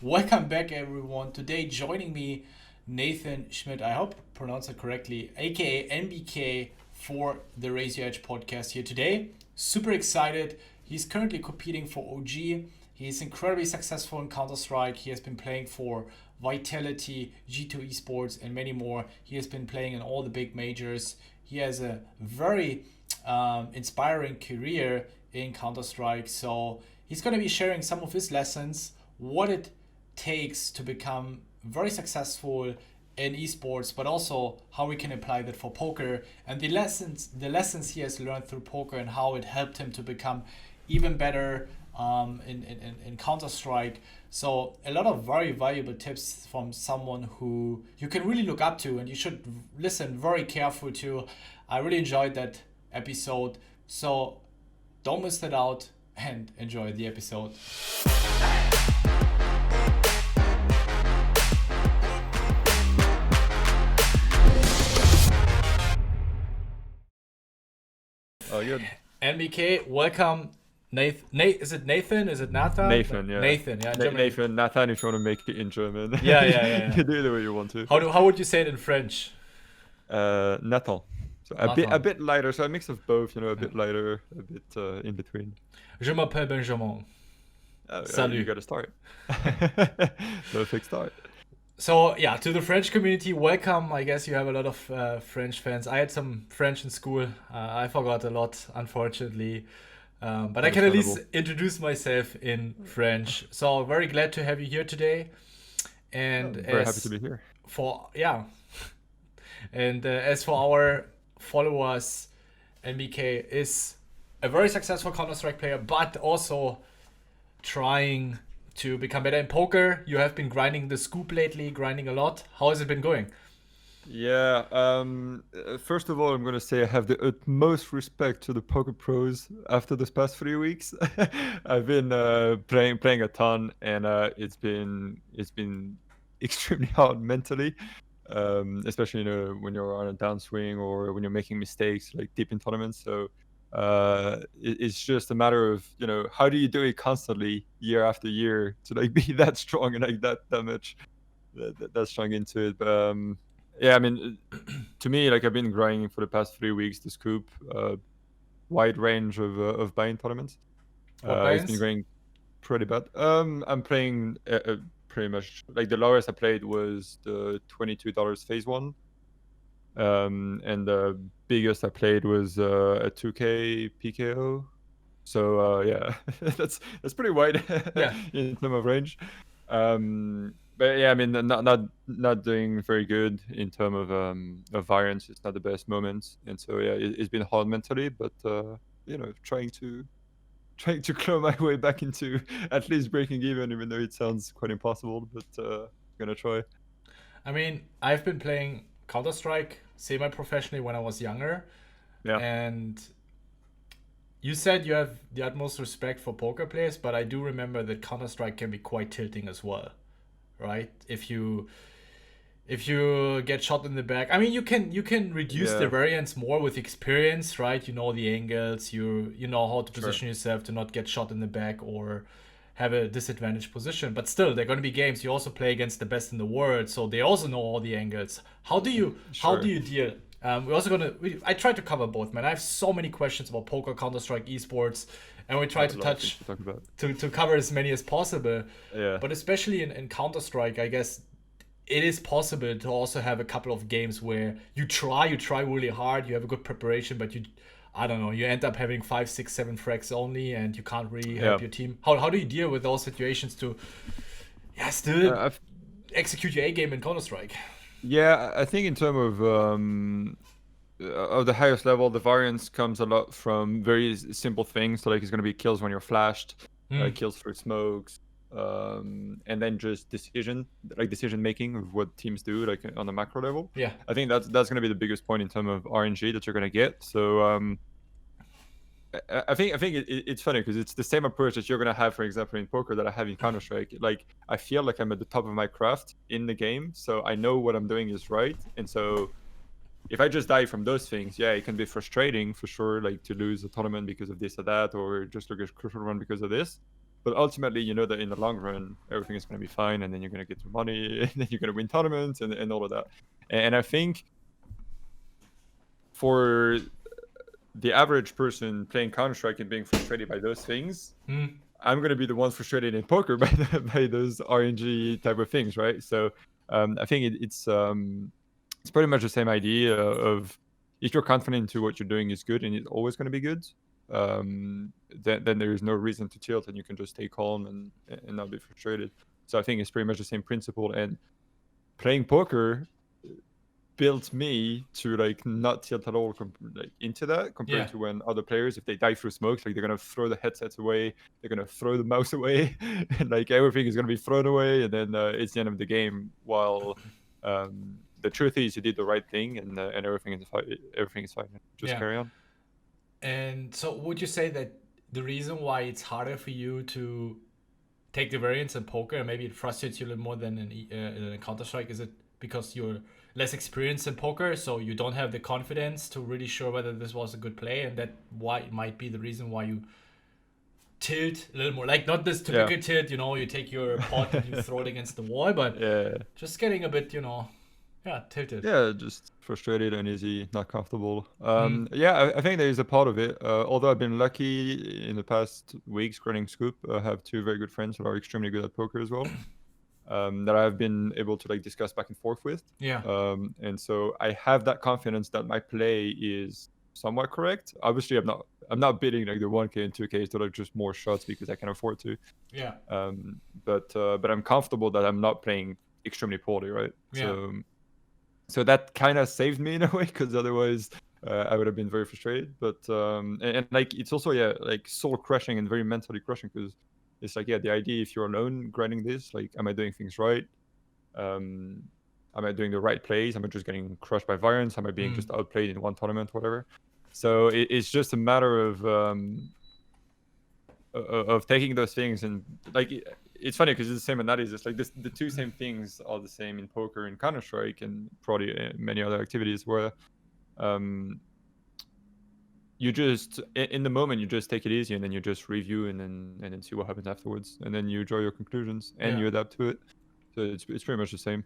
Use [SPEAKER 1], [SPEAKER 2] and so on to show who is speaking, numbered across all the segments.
[SPEAKER 1] Welcome back, everyone. Today, joining me, Nathan Schmitt. I hope I pronounced it correctly, aka NBK for the Raise Your Edge podcast here today. Super excited. He's currently competing for OG. He's incredibly successful in Counter-Strike. He has been playing for Vitality, G2 Esports, and many more. He has been playing in all the big majors. He has a very inspiring career in Counter-Strike. So he's going to be sharing some of his lessons, what it takes to become very successful in esports, but also how we can apply that for poker, and the lessons he has learned through poker and how it helped him to become even better in Counter-Strike. So a lot of very valuable tips from someone who you can really look up to, and you should listen very careful to. I really enjoyed that episode, so don't miss that out and enjoy the episode.
[SPEAKER 2] Oh, good.
[SPEAKER 1] NBK, welcome. Is it Nathan? Is it Nathan?
[SPEAKER 2] Nathan, yeah.
[SPEAKER 1] Nathan, yeah.
[SPEAKER 2] Nathan, Nathan, if you want to make it in German.
[SPEAKER 1] Yeah.
[SPEAKER 2] You do it the way you want to.
[SPEAKER 1] How would you say it in French?
[SPEAKER 2] Nathan. So a bit lighter, so a mix of both, a bit lighter, a bit in between.
[SPEAKER 1] Je m'appelle Benjamin. Salut.
[SPEAKER 2] You got to start. Perfect start.
[SPEAKER 1] So yeah, to the French community, welcome. I guess you have a lot of French fans. I had some French in school. I forgot a lot, unfortunately. But I can at least introduce myself in French. So very glad to have you here today. And
[SPEAKER 2] very happy to be here.
[SPEAKER 1] And as for our followers, NBK is a very successful Counter-Strike player, but also trying to become better in poker. You have been grinding the scoop lately, grinding a lot. How has it been going?
[SPEAKER 2] Yeah, first of all, I'm going to say I have the utmost respect to the poker pros after this past 3 weeks. I've been playing a ton, and it's been extremely hard mentally, especially when you're on a downswing or when you're making mistakes like deep in tournaments. So it's just a matter of how do you do it constantly year after year to be that strong and that much that strong into it. But yeah, I mean, to me, I've been grinding for the past 3 weeks to scoop wide range of buy-in tournaments. It's been going pretty bad. I'm playing pretty much the lowest I played was the $22 phase 1. And the biggest I played was a 2K PKO. So yeah, that's pretty wide in terms of range. But yeah, I mean, not doing very good in terms of variance. It's not the best moments, and so yeah, it's been hard mentally. But trying to claw my way back into at least breaking even though it sounds quite impossible. But gonna try.
[SPEAKER 1] I mean, I've been playing Counter-Strike semi-professionally when I was younger.
[SPEAKER 2] Yeah.
[SPEAKER 1] And you said you have the utmost respect for poker players, but I do remember that Counter-Strike can be quite tilting as well, right? If you get shot in the back, I mean, you can reduce the variance more with experience, right? You know the angles, you know how to position yourself to not get shot in the back or have a disadvantaged position. But still, there are going to be games you also play against the best in the world, so they also know all the angles. How do you deal? We're also I try to cover both, man. I have so many questions about poker, Counter-Strike, esports, and we try to cover as many as possible.
[SPEAKER 2] Yeah.
[SPEAKER 1] But especially in Counter-Strike, I guess it is possible to also have a couple of games where you try really hard, you have a good preparation, but you end up having 5, 6, 7 frags only, and you can't really help your team. How do you deal with those situations to still execute your A game in Counter-Strike?
[SPEAKER 2] Yeah, I think in terms of the highest level, the variance comes a lot from very simple things. So it's going to be kills when you're flashed, kills through smokes, and then just decision making of what teams do on the macro level.
[SPEAKER 1] Yeah,
[SPEAKER 2] I think that's going to be the biggest point in terms of RNG that you're going to get. So I think it's funny because it's the same approach that you're going to have, for example, in poker that I have in Counter-Strike. I feel like I'm at the top of my craft in the game, so I know what I'm doing is right. And so if I just die from those things, yeah, it can be frustrating for sure, to lose a tournament because of this or that, or just a crucial run because of this. But ultimately, you know that in the long run, everything is going to be fine, and then you're going to get your money, and then you're going to win tournaments, and all of that. And I think for the average person playing Counter-Strike and being frustrated by those things, I'm going to be the one frustrated in poker by those RNG type of things, right? So I think it's pretty much the same idea of if you're confident into what you're doing is good and it's always going to be good, then there is no reason to tilt, and you can just stay calm and not be frustrated. So I think it's pretty much the same principle. And playing poker built me to like not tilt at all into that, compared to when other players, if they die through smokes, like they're gonna throw the headsets away, they're gonna throw the mouse away, and like everything is gonna be thrown away, and then it's the end of the game. While the truth is, you did the right thing, and everything is fine. Just carry on.
[SPEAKER 1] And so would you say that the reason why it's harder for you to take the variance in poker, and maybe it frustrates you a little more than in Counter-Strike, is it because you're less experienced in poker, so you don't have the confidence to really sure whether this was a good play, and that why it might be the reason why you tilt a little more, like not this typical tilt, you take your pot and you throw it against the wall, but just getting a bit, tilted.
[SPEAKER 2] Yeah, just frustrated, uneasy, not comfortable. Yeah, I think there is a part of it. Although I've been lucky in the past weeks running Scoop, I have two very good friends that are extremely good at poker as well. That I've been able to like discuss back and forth with. And so I have that confidence that my play is somewhat correct. Obviously, I'm not bidding like the 1K and 2K to like just more shots because I can afford to. But I'm comfortable that I'm not playing extremely poorly, right? So that kind of saved me in a way, because otherwise I would have been very frustrated. But and like it's also like soul crushing and very mentally crushing, because it's like the idea, if you're alone grinding this, like, am I doing things right? Am I doing the right plays? Am I just getting crushed by variance? Am I being just outplayed in one tournament, whatever? So it's just a matter of taking those things, and like it's funny because it's the same analysis. Like the two same things are the same in poker and Counter-Strike and probably many other activities where you just in the moment you just take it easy, and then you just review and then see what happens afterwards, and then you draw your conclusions and you adapt to it. So it's pretty much the same.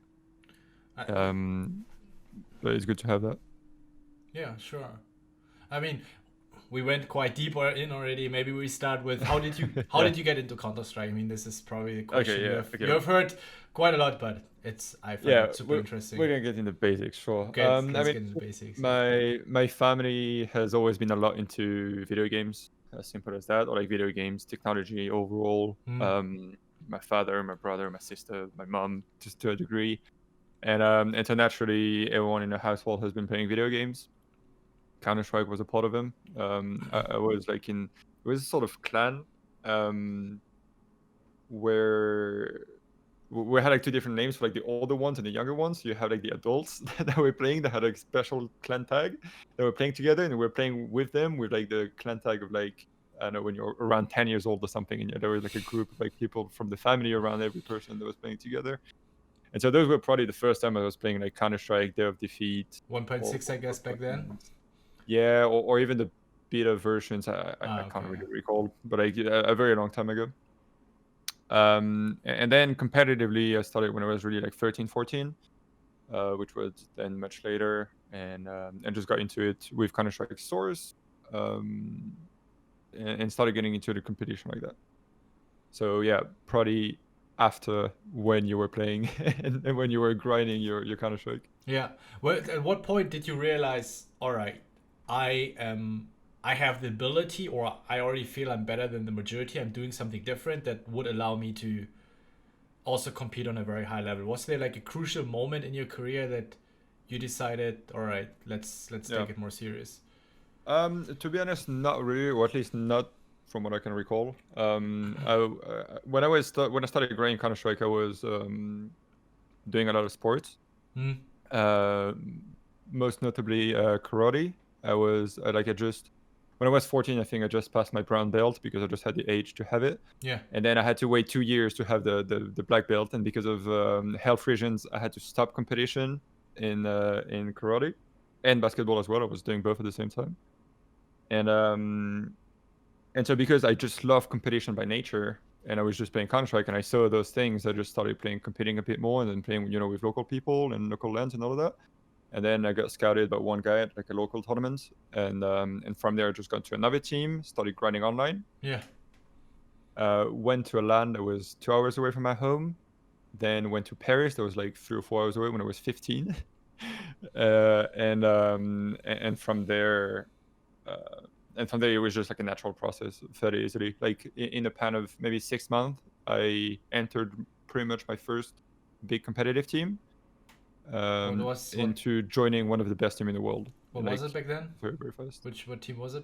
[SPEAKER 2] But it's good to have that.
[SPEAKER 1] Yeah, sure. I mean, we went quite deep in already. Maybe we start with how did you get into Counter-Strike? I mean, this is probably the question you have heard quite a lot, but I find it super interesting.
[SPEAKER 2] We're gonna get into basics, sure.
[SPEAKER 1] Let's get into basics.
[SPEAKER 2] My family has always been a lot into video games, as simple as that, or like video games, technology overall. My father, my brother, my sister, my mom, just to a degree, and so naturally, everyone in the household has been playing video games. Counter-Strike was a part of them. I was like it was a sort of clan where we had like two different names for like the older ones and the younger ones. You have like the adults that were playing, that had like special clan tag, that were playing together, and we were playing with them with like the clan tag of like, I don't know, when you're around 10 years old or something, and there was like a group of like people from the family around every person that was playing together. And so those were probably the first time I was playing like Counter-Strike, Day of Defeat.
[SPEAKER 1] 1.6, I guess, back then.
[SPEAKER 2] Yeah, or even the beta versions. I can't really recall, but like a very long time ago. And then competitively, I started when I was really like 13, 14, which was then much later, and just got into it with Counter-Strike Source, and started getting into the competition like that. So yeah, probably after when you were playing and when you were grinding your Counter-Strike.
[SPEAKER 1] Yeah. Well, at what point did you realize, all right, I have the ability, or I already feel I'm better than the majority, I'm doing something different that would allow me to also compete on a very high level? Was there like a crucial moment in your career that you decided, all right, let's take it more serious?
[SPEAKER 2] To be honest, not really, or at least not from what I can recall. When I started grinding Counter-Strike, I was doing a lot of sports. Most notably karate. When I was 14, I think I just passed my brown belt because I just had the age to have it.
[SPEAKER 1] Yeah.
[SPEAKER 2] And then I had to wait 2 years to have the black belt, and because of health reasons, I had to stop competition in karate and basketball as well. I was doing both at the same time, and so because I just love competition by nature, and I was just playing Counter-Strike, and I saw those things. I just started competing a bit more, and then playing, with local people and local lands and all of that. And then I got scouted by one guy at like a local tournament, and from there I just got to another team, started grinding online.
[SPEAKER 1] Yeah.
[SPEAKER 2] Went to a LAN that was 2 hours away from my home, then went to Paris that was like 3 or 4 hours away when I was 15. And from there, it was just like a natural process fairly easily. Like in a pan of maybe 6 months, I entered pretty much my first big competitive team, into joining one of the best team in the world.
[SPEAKER 1] What was it back then?
[SPEAKER 2] Very, very fast.
[SPEAKER 1] What team was it?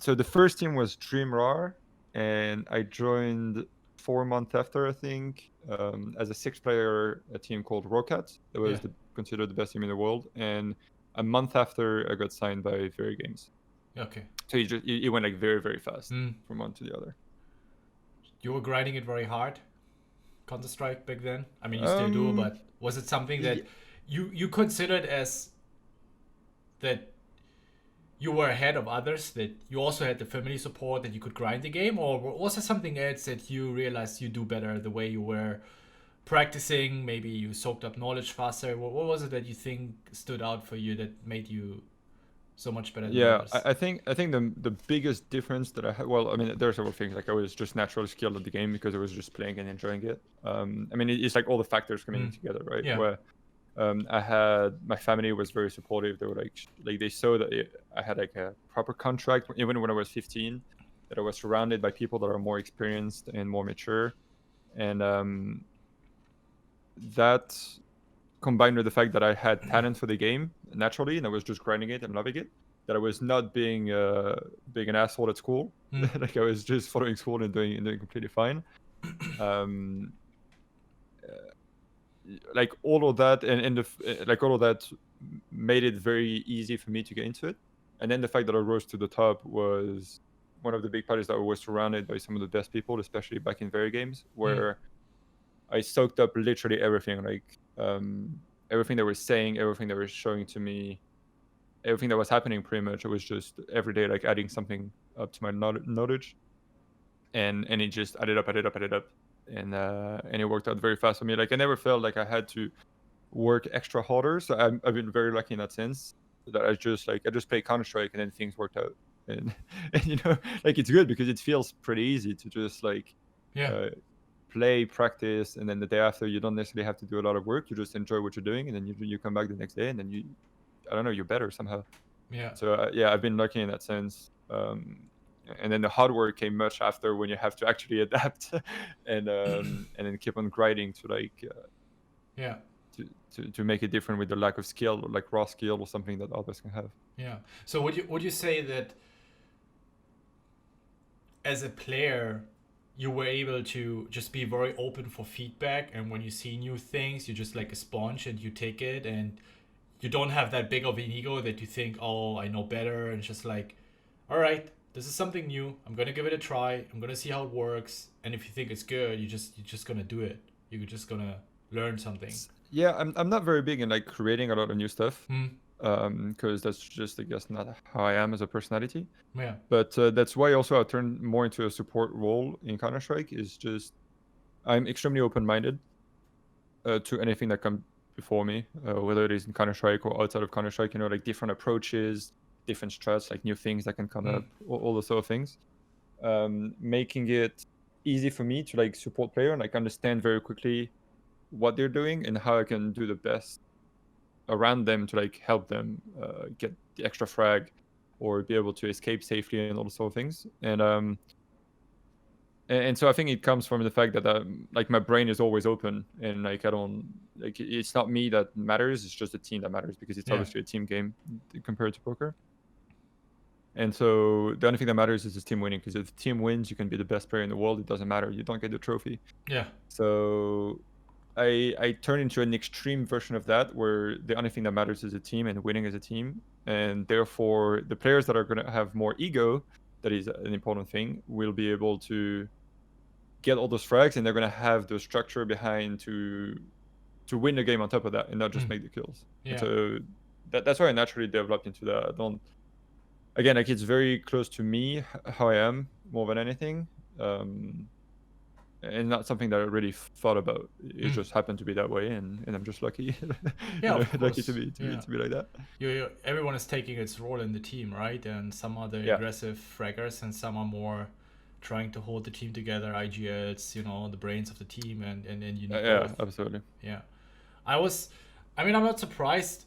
[SPEAKER 2] So the first team was DreamRAR, and I joined 4 months after, I think, as a 6-player a team called Rocket. That was considered the best team in the world. And a month after, I got signed by Very Games.
[SPEAKER 1] Okay.
[SPEAKER 2] So it went like very, very fast from one to the other.
[SPEAKER 1] You were grinding it very hard, Counter-Strike back then? I mean, you still do, but was it something that you considered as that you were ahead of others, that you also had the family support, that you could grind the game? Or was there something else that you realized you do better the way you were practicing? Maybe you soaked up knowledge faster. What was it that you think stood out for you that made you so much better than others?
[SPEAKER 2] I think the biggest difference that I had, well, I mean, there's several things. Like I was just naturally skilled at the game because I was just playing and enjoying it. I mean, it's like all the factors coming together, right?
[SPEAKER 1] Yeah.
[SPEAKER 2] Where my family was very supportive. They were like they saw that I had like a proper contract even when I was 15, that I was surrounded by people that are more experienced and more mature, and that combined with the fact that I had talent for the game naturally, and I was just grinding it and loving it, that I was not being an asshole at school. Like I was just following school and doing completely fine. Like all of that like all of that made it very easy for me to get into it. And then the fact that I rose to the top was one of the big parties that I was surrounded by some of the best people, especially back in Very Games, where I soaked up literally everything, like everything they were saying, everything they were showing to me, everything that was happening. Pretty much, it was just every day like adding something up to my knowledge, and it just added up, and it worked out very fast for me. Like I never felt like I had to work extra harder, so I've been very lucky in that sense, that I just played Counter-Strike and then things worked out, and like it's good because it feels pretty easy to just like play, practice, and then the day after you don't necessarily have to do a lot of work. You just enjoy what you're doing, and then you come back the next day, and then you're better somehow. So I've been lucky in that sense. And then the hard work came much after, when you have to actually adapt and then keep on grinding to like to make it different with the lack of skill, like raw skill or something that others can have.
[SPEAKER 1] So would you say that as a player you were able to just be very open for feedback, and when you see new things you just like a sponge and you take it, and you don't have that big of an ego that you think, oh, I know better, and it's just like, all right, this is something new, I'm gonna give it a try, I'm gonna see how it works, and if you think it's good, you're just gonna do it, you're just gonna learn something?
[SPEAKER 2] I'm not very big in like creating a lot of new stuff, because that's just, I guess, not how I am as a personality. But that's why also I turned more into a support role in Counter-Strike. Is just I'm extremely open-minded to anything that comes before me, whether it is in Counter-Strike or outside of Counter-Strike, like different approaches, different strats, like new things that can come up, all those sort of things, making it easy for me to like support player and like understand very quickly what they're doing and how I can do the best around them to like help them get the extra frag or be able to escape safely and all those sort of things. And so I think it comes from the fact that like my brain is always open, and like I don't like, it's not me that matters, it's just the team that matters, because it's obviously a team game compared to poker. And so the only thing that matters is the team winning, because if the team wins, you can be the best player in the world, it doesn't matter, you don't get the trophy. So I turn into an extreme version of that, where the only thing that matters is a team and winning as a team. And therefore the players that are going to have more ego, that is an important thing, will be able to get all those frags, and they're going to have the structure behind to win the game on top of that, and not just make the kills. So that's why I naturally developed into that. Again, like it's very close to me, how I am, more than anything. and not something that I really thought about. It just happened to be that way, and I'm just lucky,
[SPEAKER 1] Yeah, of
[SPEAKER 2] lucky to
[SPEAKER 1] course.
[SPEAKER 2] be like that.
[SPEAKER 1] Everyone is taking its role in the team, right? And some are the
[SPEAKER 2] Yeah,
[SPEAKER 1] aggressive fraggers, and some are more trying to hold the team together. IGLs, the brains of the team, and you need
[SPEAKER 2] yeah,
[SPEAKER 1] both.
[SPEAKER 2] absolutely.
[SPEAKER 1] Yeah, I'm not surprised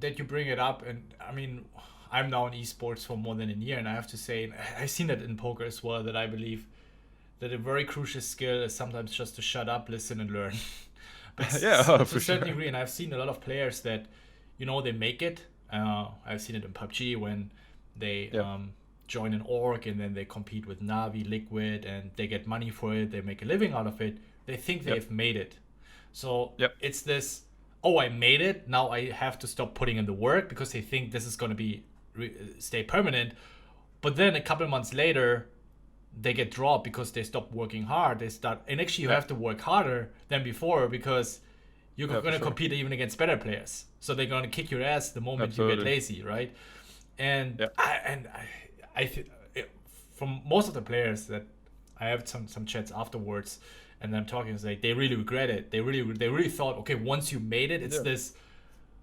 [SPEAKER 1] that you bring it up, and I mean, I'm now in esports for more than a year, and I have to say, and I've seen that in poker as well, that I believe that a very crucial skill is sometimes just to shut up, listen, and learn. But
[SPEAKER 2] Yeah,
[SPEAKER 1] to a
[SPEAKER 2] for
[SPEAKER 1] certain
[SPEAKER 2] sure.
[SPEAKER 1] degree, and I've seen a lot of players that, they make it. I've seen it in PUBG when they
[SPEAKER 2] Yeah,
[SPEAKER 1] join an org and then they compete with Navi, Liquid, and they get money for it. They make a living out of it. They think
[SPEAKER 2] yep,
[SPEAKER 1] they've made it. So
[SPEAKER 2] yep,
[SPEAKER 1] it's this, oh, I made it. Now I have to stop putting in the work because they think this is going to stay permanent. But then a couple months later, they get dropped because they stop working hard. They start, and actually you
[SPEAKER 2] yeah,
[SPEAKER 1] have to work harder than before because you're
[SPEAKER 2] yeah,
[SPEAKER 1] going
[SPEAKER 2] for
[SPEAKER 1] to
[SPEAKER 2] sure.
[SPEAKER 1] compete even against better players. So they're going to kick your ass the moment you get
[SPEAKER 2] Absolutely.
[SPEAKER 1] lazy, right? And
[SPEAKER 2] Yeah,
[SPEAKER 1] I from most of the players that I have some chats afterwards, and I'm talking, it's like they really regret it. They really thought, okay, once you made it, it's
[SPEAKER 2] yeah,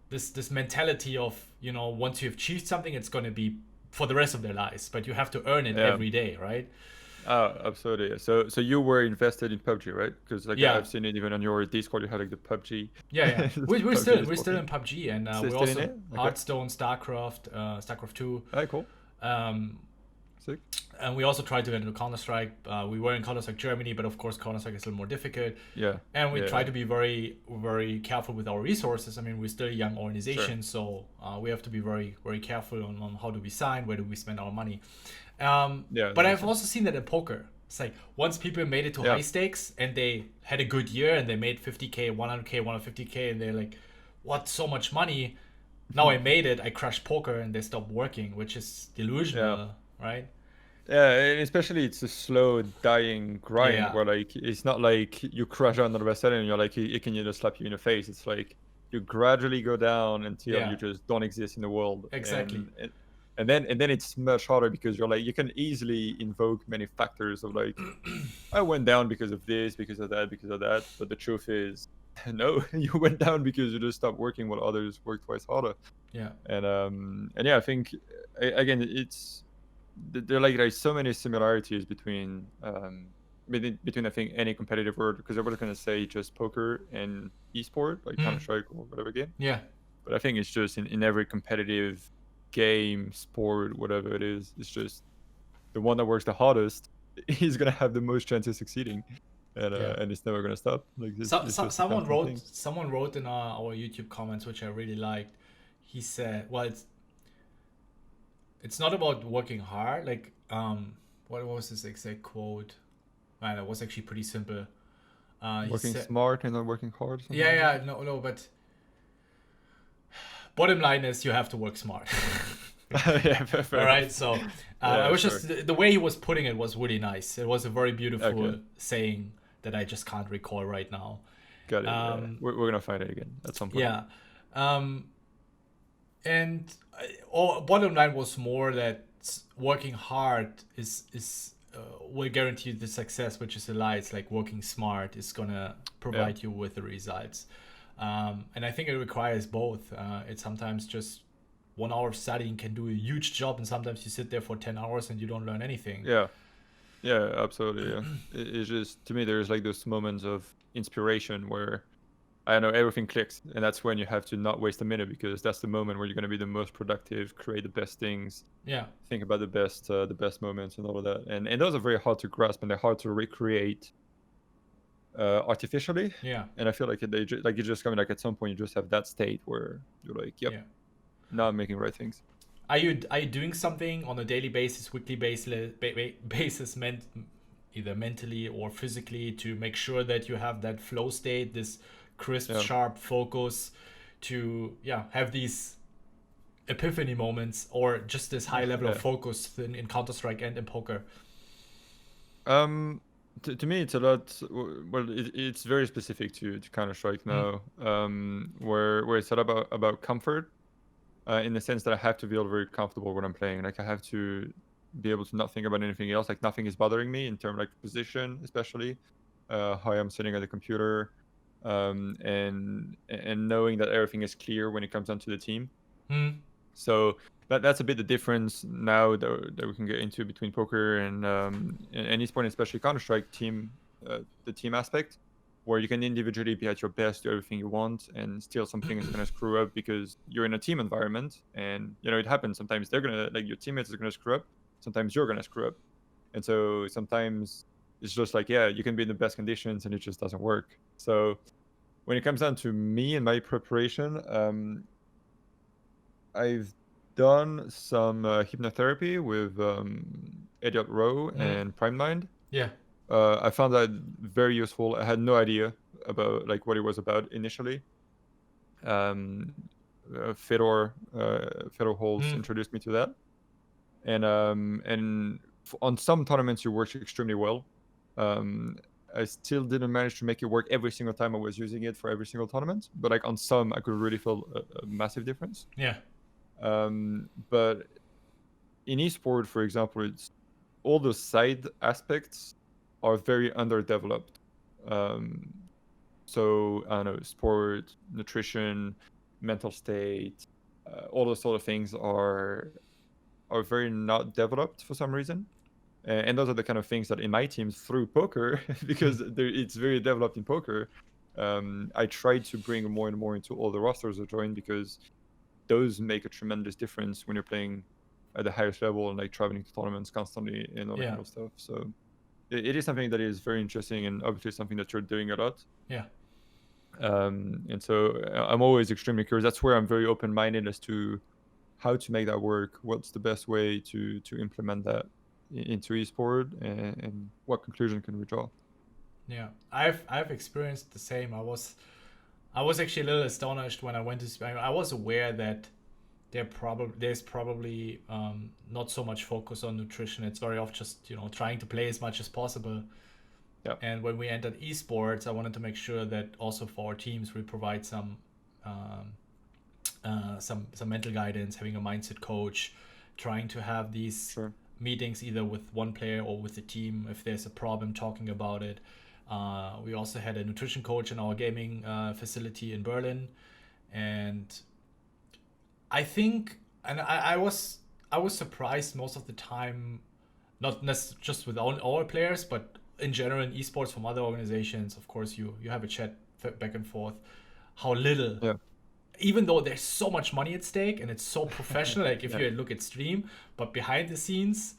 [SPEAKER 1] this mentality of, once you've achieved something, it's going to be for the rest of their lives, but you have to earn it
[SPEAKER 2] yeah.
[SPEAKER 1] every day, right?
[SPEAKER 2] Oh, absolutely. Yeah. So you were invested in PUBG, right? Because like
[SPEAKER 1] Yeah,
[SPEAKER 2] I've seen it even on your Discord. You had like the PUBG,
[SPEAKER 1] yeah.
[SPEAKER 2] the
[SPEAKER 1] We're
[SPEAKER 2] PUBG
[SPEAKER 1] still we're
[SPEAKER 2] Discord
[SPEAKER 1] still
[SPEAKER 2] thing.
[SPEAKER 1] in PUBG, and
[SPEAKER 2] So
[SPEAKER 1] we're
[SPEAKER 2] still in
[SPEAKER 1] also
[SPEAKER 2] it? Okay.
[SPEAKER 1] Hearthstone, StarCraft 2.
[SPEAKER 2] Alright, cool.
[SPEAKER 1] Um,
[SPEAKER 2] Sick.
[SPEAKER 1] and we also tried to get into Counter Strike. We were in Counter Strike Germany, but of course Counter Strike is a little more difficult.
[SPEAKER 2] Yeah.
[SPEAKER 1] And we try
[SPEAKER 2] Yeah.
[SPEAKER 1] to be very, very careful with our resources. I mean, we're still a young
[SPEAKER 2] Sure.
[SPEAKER 1] organization, so we have to be very, very careful on how do we sign, where do we spend our money.
[SPEAKER 2] Yeah, that
[SPEAKER 1] But
[SPEAKER 2] makes
[SPEAKER 1] I've
[SPEAKER 2] sense.
[SPEAKER 1] also seen that in poker. It's like once people made it to
[SPEAKER 2] Yeah.
[SPEAKER 1] high stakes and they had a good year and they made 50K, 100K, 150K, and they're like, what, so much money? Now I made it, I crushed poker, and they stopped working, which is
[SPEAKER 2] Yeah.
[SPEAKER 1] delusional, right?
[SPEAKER 2] Yeah, and especially it's a slow dying grind
[SPEAKER 1] Yeah,
[SPEAKER 2] where like it's not like you crash under the best setting and you're like it can just slap you in the face. It's like you gradually go down until
[SPEAKER 1] yeah,
[SPEAKER 2] you just don't exist in the world,
[SPEAKER 1] exactly.
[SPEAKER 2] and then it's much harder because you're like you can easily invoke many factors of like I went down because of this, because of that, because of that. But the truth is, no, you went down because you just stopped working while others worked twice harder.
[SPEAKER 1] Yeah.
[SPEAKER 2] And yeah, I think again it's there are like there's so many similarities between I think any competitive world because everybody's gonna say just poker and esport like Counter Strike or whatever game,
[SPEAKER 1] Yeah.
[SPEAKER 2] but I think it's just in every competitive game, sport, whatever it is, it's just the one that works the hardest is gonna have the most chance of succeeding,
[SPEAKER 1] Yeah.
[SPEAKER 2] and it's never gonna stop. Like it's just a
[SPEAKER 1] Someone
[SPEAKER 2] constant
[SPEAKER 1] wrote
[SPEAKER 2] thing.
[SPEAKER 1] in our YouTube comments, which I really liked. He said, "Well, it's not about working hard. Like, what was his exact quote? Man, that was actually pretty simple. He
[SPEAKER 2] Working
[SPEAKER 1] said,
[SPEAKER 2] smart and not working hard, or something
[SPEAKER 1] yeah,
[SPEAKER 2] like that.
[SPEAKER 1] yeah, no, no, but bottom line is you have to work smart."
[SPEAKER 2] Yeah,
[SPEAKER 1] All
[SPEAKER 2] fair
[SPEAKER 1] right,
[SPEAKER 2] enough.
[SPEAKER 1] so I
[SPEAKER 2] Yeah,
[SPEAKER 1] was
[SPEAKER 2] sure.
[SPEAKER 1] just the way he was putting it was really nice. It was a very
[SPEAKER 2] Okay,
[SPEAKER 1] beautiful saying that I just can't recall right now.
[SPEAKER 2] got it. Yeah,
[SPEAKER 1] Um,
[SPEAKER 2] we're gonna find it again at some point.
[SPEAKER 1] yeah, um, and bottom line was more that working hard is will guarantee you the success, which is a lie. It's like working smart is gonna
[SPEAKER 2] Yeah,
[SPEAKER 1] provide you with the results, and I think it requires both. It's sometimes just 1 hour of studying can do a huge job, and sometimes you sit there for 10 hours and you don't learn anything.
[SPEAKER 2] yeah, yeah, absolutely. Yeah, it's just to me there's like those moments of inspiration where I don't know everything clicks, and that's when you have to not waste a minute because that's the moment where you're gonna be the most productive, create the best things,
[SPEAKER 1] Yeah,
[SPEAKER 2] think about the best moments and all of that. And those are very hard to grasp and they're hard to recreate artificially.
[SPEAKER 1] yeah,
[SPEAKER 2] And I feel like like you just come like at some point you just have that state where you're like, yep,
[SPEAKER 1] yeah.
[SPEAKER 2] now I'm making right things.
[SPEAKER 1] Are you doing something on a daily basis, weekly basis, either mentally or physically, to make sure that you have that flow state, this crisp,
[SPEAKER 2] Yeah,
[SPEAKER 1] sharp focus, to have these epiphany moments, or just this high level of
[SPEAKER 2] yeah.
[SPEAKER 1] focus in Counter Strike and in poker?
[SPEAKER 2] Um, to me, it's a lot. Well, it's very specific to Counter Strike
[SPEAKER 1] Mm.
[SPEAKER 2] now. Where it's a lot about comfort, in the sense that I have to feel very comfortable when I'm playing. Like I have to be able to not think about anything else. Like nothing is bothering me in terms of like position, especially how I'm sitting at the computer, and knowing that everything is clear when it comes down to the team. So that's a bit the difference now that we can get into between poker and esport, especially Counter-Strike team, the team aspect, where you can individually be at your best, do everything you want, and still something is going to screw up because you're in a team environment, and it happens. Sometimes they're gonna, like, your teammates are gonna screw up. Sometimes you're gonna screw up, and so sometimes it's just like, yeah, you can be in the best conditions and it just doesn't work. So when it comes down to me and my preparation, I've done some hypnotherapy with Elliot Rowe and Prime Mind.
[SPEAKER 1] Yeah.
[SPEAKER 2] I found that very useful. I had no idea about like what it was about initially. Fedor Holz introduced me to that, and on some tournaments it works extremely well. I still didn't manage to make it work every single time I was using it for every single tournament, but like on some I could really feel a massive difference.
[SPEAKER 1] Yeah.
[SPEAKER 2] But in esport, for example, it's all the side aspects are very underdeveloped. So I don't know, sport, nutrition, mental state, all those sort of things are very not developed for some reason. And those are the kind of things that in my teams through poker, because it's very developed in poker, I try to bring more and more into all the rosters I join, because those make a tremendous difference when you're playing at the highest level and like traveling to tournaments constantly and all that kind of stuff. So it is something that is very interesting, and obviously something that you're doing a lot.
[SPEAKER 1] Yeah.
[SPEAKER 2] And so I'm always extremely curious. That's where I'm very open-minded as to how to make that work. What's the best way to implement that into esport, and what conclusion can we draw?
[SPEAKER 1] Yeah, I've experienced the same. I was actually a little astonished when I went to Spain. I was aware that there's probably not so much focus on nutrition. It's very often just trying to play as much as possible.
[SPEAKER 2] Yeah.
[SPEAKER 1] And when we entered esports, I wanted to make sure that also for our teams we provide some mental guidance, having a mindset coach, trying to have these meetings either with one player or with the team if there's a problem, talking about it. We also had a nutrition coach in our gaming facility in Berlin, and I think, and I was surprised most of the time, not just with our players, but in general in esports from other organizations. Of course, you have a chat back and forth. How little, even though there's so much money at stake and it's so professional. Like if you look at stream, but behind the scenes,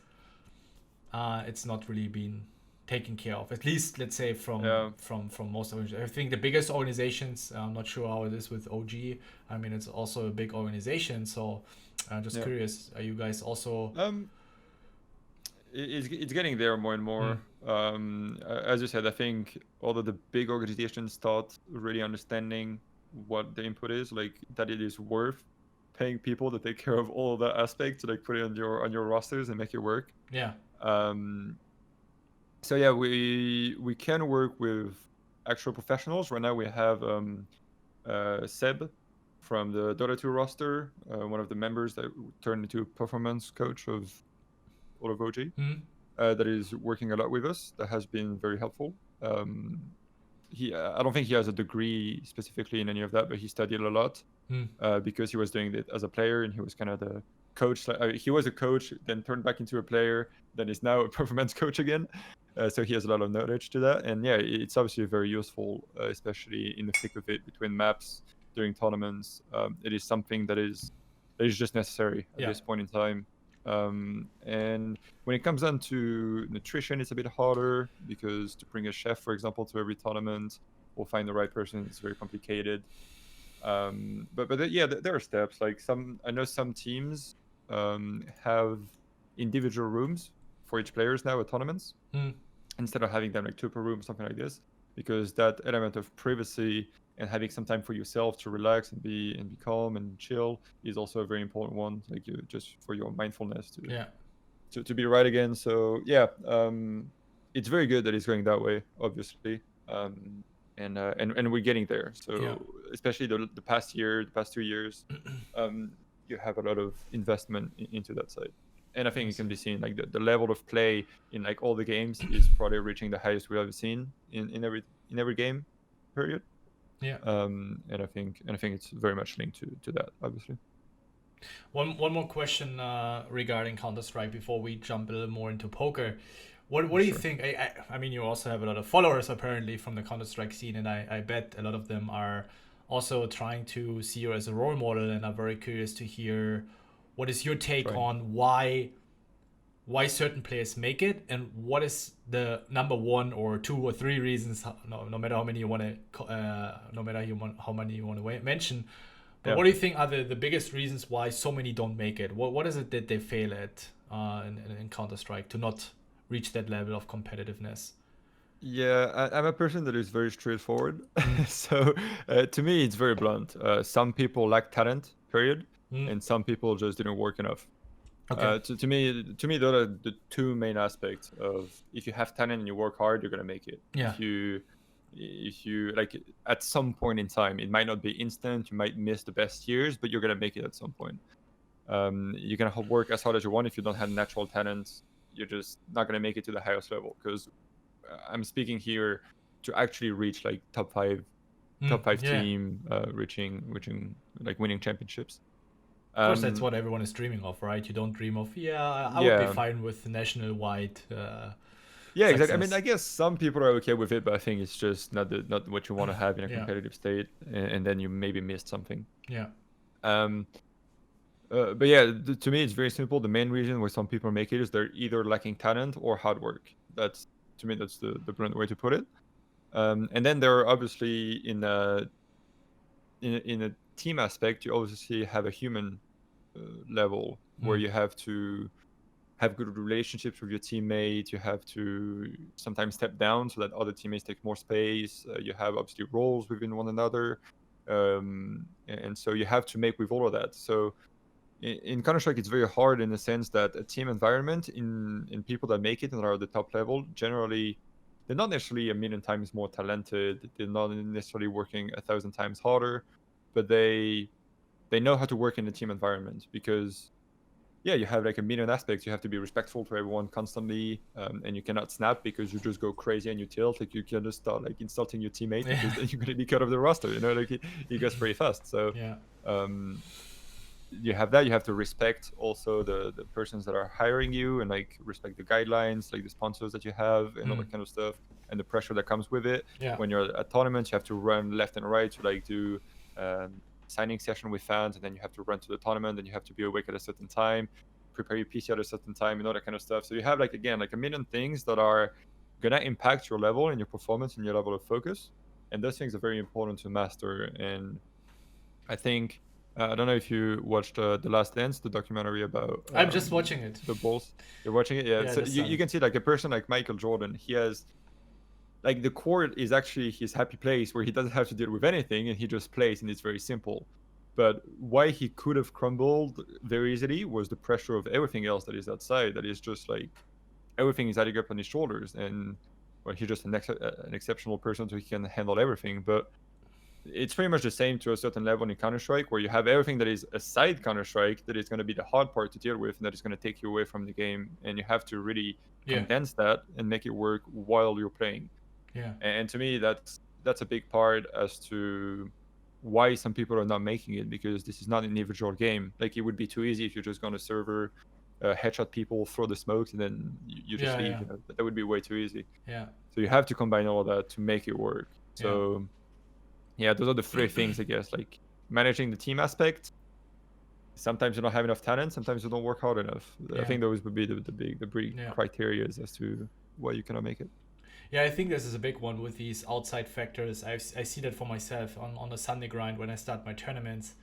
[SPEAKER 1] it's not really been taken care of. At least, let's say from most organizations. I think the biggest organizations. I'm not sure how it is with OG. I mean, it's also a big organization. So, I'm just curious. Are you guys also?
[SPEAKER 2] It's getting there more and more. As you said, I think all of the big organizations start really understanding what the input is, like that it is worth paying people to take care of all of that aspect, to like put it on your rosters and make it work.
[SPEAKER 1] Yeah.
[SPEAKER 2] So yeah, we can work with actual professionals. Right now we have Seb from the Dota 2 roster, one of the members that turned into a performance coach of all of OG, that is working a lot with us. That has been very helpful. I don't think he has a degree specifically in any of that, but he studied a lot because he was doing it as a player, and he was kind of the coach. He was a coach, then turned back into a player, then is now a performance coach again. So he has a lot of knowledge to that, and yeah, it's obviously very useful, especially in the thick of it between maps during tournaments. It is something that is just necessary at this point in time. And when it comes down to nutrition, it's a bit harder, because to bring a chef, for example, to every tournament or find the right person, it's very complicated. But yeah, there are steps. Like I know some teams have individual rooms for each players now at tournaments, instead of having them like two per room, something like this, because that element of privacy and having some time for yourself to relax and be calm and chill is also a very important one, like just for your mindfulness to be right again. So yeah, it's very good that it's going that way, obviously, and we're getting there. So especially the past 2 years, you have a lot of investment into that side. And I think it can be seen like the level of play in like all the games is probably reaching the highest we've ever seen in every game period.
[SPEAKER 1] Yeah.
[SPEAKER 2] And I think it's very much linked to that, obviously.
[SPEAKER 1] One more question regarding Counter-Strike before we jump a little more into poker. What do you think? I mean, you also have a lot of followers apparently from the Counter-Strike scene, and I bet a lot of them are also trying to see you as a role model, and are very curious to hear what is your take on why certain players make it, and what is the number one or two or three reasons, no matter how many you want to how many you want to mention. But what do you think are the biggest reasons why so many don't make it? What is it that they fail at in Counter-Strike to not reach that level of competitiveness?
[SPEAKER 2] Yeah, I'm a person that is very straightforward. So to me, it's very blunt. Some people lack talent, period, and some people just didn't work enough.
[SPEAKER 1] Okay.
[SPEAKER 2] To me, those are the two main aspects of if you have talent and you work hard, you're gonna make it.
[SPEAKER 1] Yeah.
[SPEAKER 2] If you like at some point in time, it might not be instant. You might miss the best years, but you're gonna make it at some point. You can work as hard as you want. If you don't have natural talent, you're just not gonna make it to the highest level. Because I'm speaking here to actually reach like top five team, reaching like winning championships.
[SPEAKER 1] Of course, that's what everyone is dreaming of, right? You don't dream of, I would be fine with national-wide
[SPEAKER 2] yeah,
[SPEAKER 1] success.
[SPEAKER 2] exactly. I mean, I guess some people are okay with it, but I think it's just not what you want to have in a competitive state, and then you maybe missed something.
[SPEAKER 1] Yeah.
[SPEAKER 2] But yeah, to me, it's very simple. The main reason why some people make it is they're either lacking talent or hard work. That's the blunt way to put it. And then there are obviously in a team aspect, you obviously have a human level where you have to have good relationships with your teammates. You have to sometimes step down so that other teammates take more space. You have obviously roles within one another, and so you have to make with all of that. So in Counter-Strike, it's very hard in the sense that a team environment in people that make it and are at the top level, generally, they're not necessarily a million times more talented. They're not necessarily working 1,000 times harder, but they know how to work in a team environment because, yeah, you have like a million aspects. You have to be respectful to everyone constantly, and you cannot snap because you just go crazy and you tilt. Like you can just start like insulting your teammate because then you're gonna be cut off the roster. You know, like it goes pretty fast. So you have that. You have to respect also the persons that are hiring you and like respect the guidelines, like the sponsors that you have and all that kind of stuff, and the pressure that comes with it. When you're at tournaments, you have to run left and right to like do signing session with fans, and then you have to run to the tournament, and you have to be awake at a certain time, prepare your PC at a certain time, and all that kind of stuff. So you have like again like a million things that are gonna impact your level and your performance and your level of focus, and those things are very important to master. And I think I don't know if you watched The Last Dance, the documentary about
[SPEAKER 1] I'm just watching it.
[SPEAKER 2] The Bulls. You're watching it? Yeah. So you can see like a person like Michael Jordan, he has like the court is actually his happy place where he doesn't have to deal with anything and he just plays, and it's very simple. But why he could have crumbled very easily was the pressure of everything else that is outside, that is just like everything is adding up on his shoulders. And well, he's just an exceptional person, so he can handle everything. But it's pretty much the same to a certain level in Counter-Strike, where you have everything that is aside Counter-Strike that is going to be the hard part to deal with, and that is going to take you away from the game. And you have to really condense that and make it work while you're playing.
[SPEAKER 1] Yeah.
[SPEAKER 2] And to me, that's a big part as to why some people are not making it, because this is not an individual game. Like it would be too easy if you just go on a server, headshot people, throw the smokes, and then you just leave. You know? That would be way too easy.
[SPEAKER 1] Yeah.
[SPEAKER 2] So you have to combine all of that to make it work. So yeah, those are the three things, I guess. Like managing the team aspect. Sometimes you don't have enough talent. Sometimes you don't work hard enough. I think those would be the big criteria as to why you cannot make it.
[SPEAKER 1] Yeah, I think this is a big one with these outside factors. I see that for myself on a Sunday grind when I start my tournaments.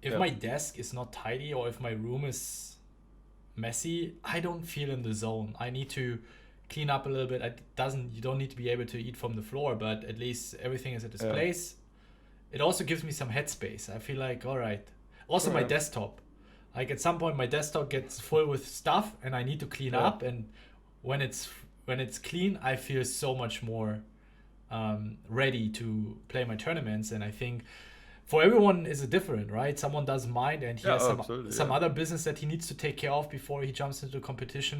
[SPEAKER 1] If my desk is not tidy or if my room is messy, I don't feel in the zone. I need to clean up a little bit. You don't need to be able to eat from the floor, but at least everything is at its place. It also gives me some headspace. I feel like, all right. Also my desktop. Like at some point my desktop gets full with stuff and I need to clean up, and when it's clean, I feel so much more ready to play my tournaments. And I think for everyone is it different, right? Someone does mind and he
[SPEAKER 2] Yeah,
[SPEAKER 1] has
[SPEAKER 2] absolutely.
[SPEAKER 1] some
[SPEAKER 2] Yeah.
[SPEAKER 1] other business that he needs to take care of before he jumps into competition.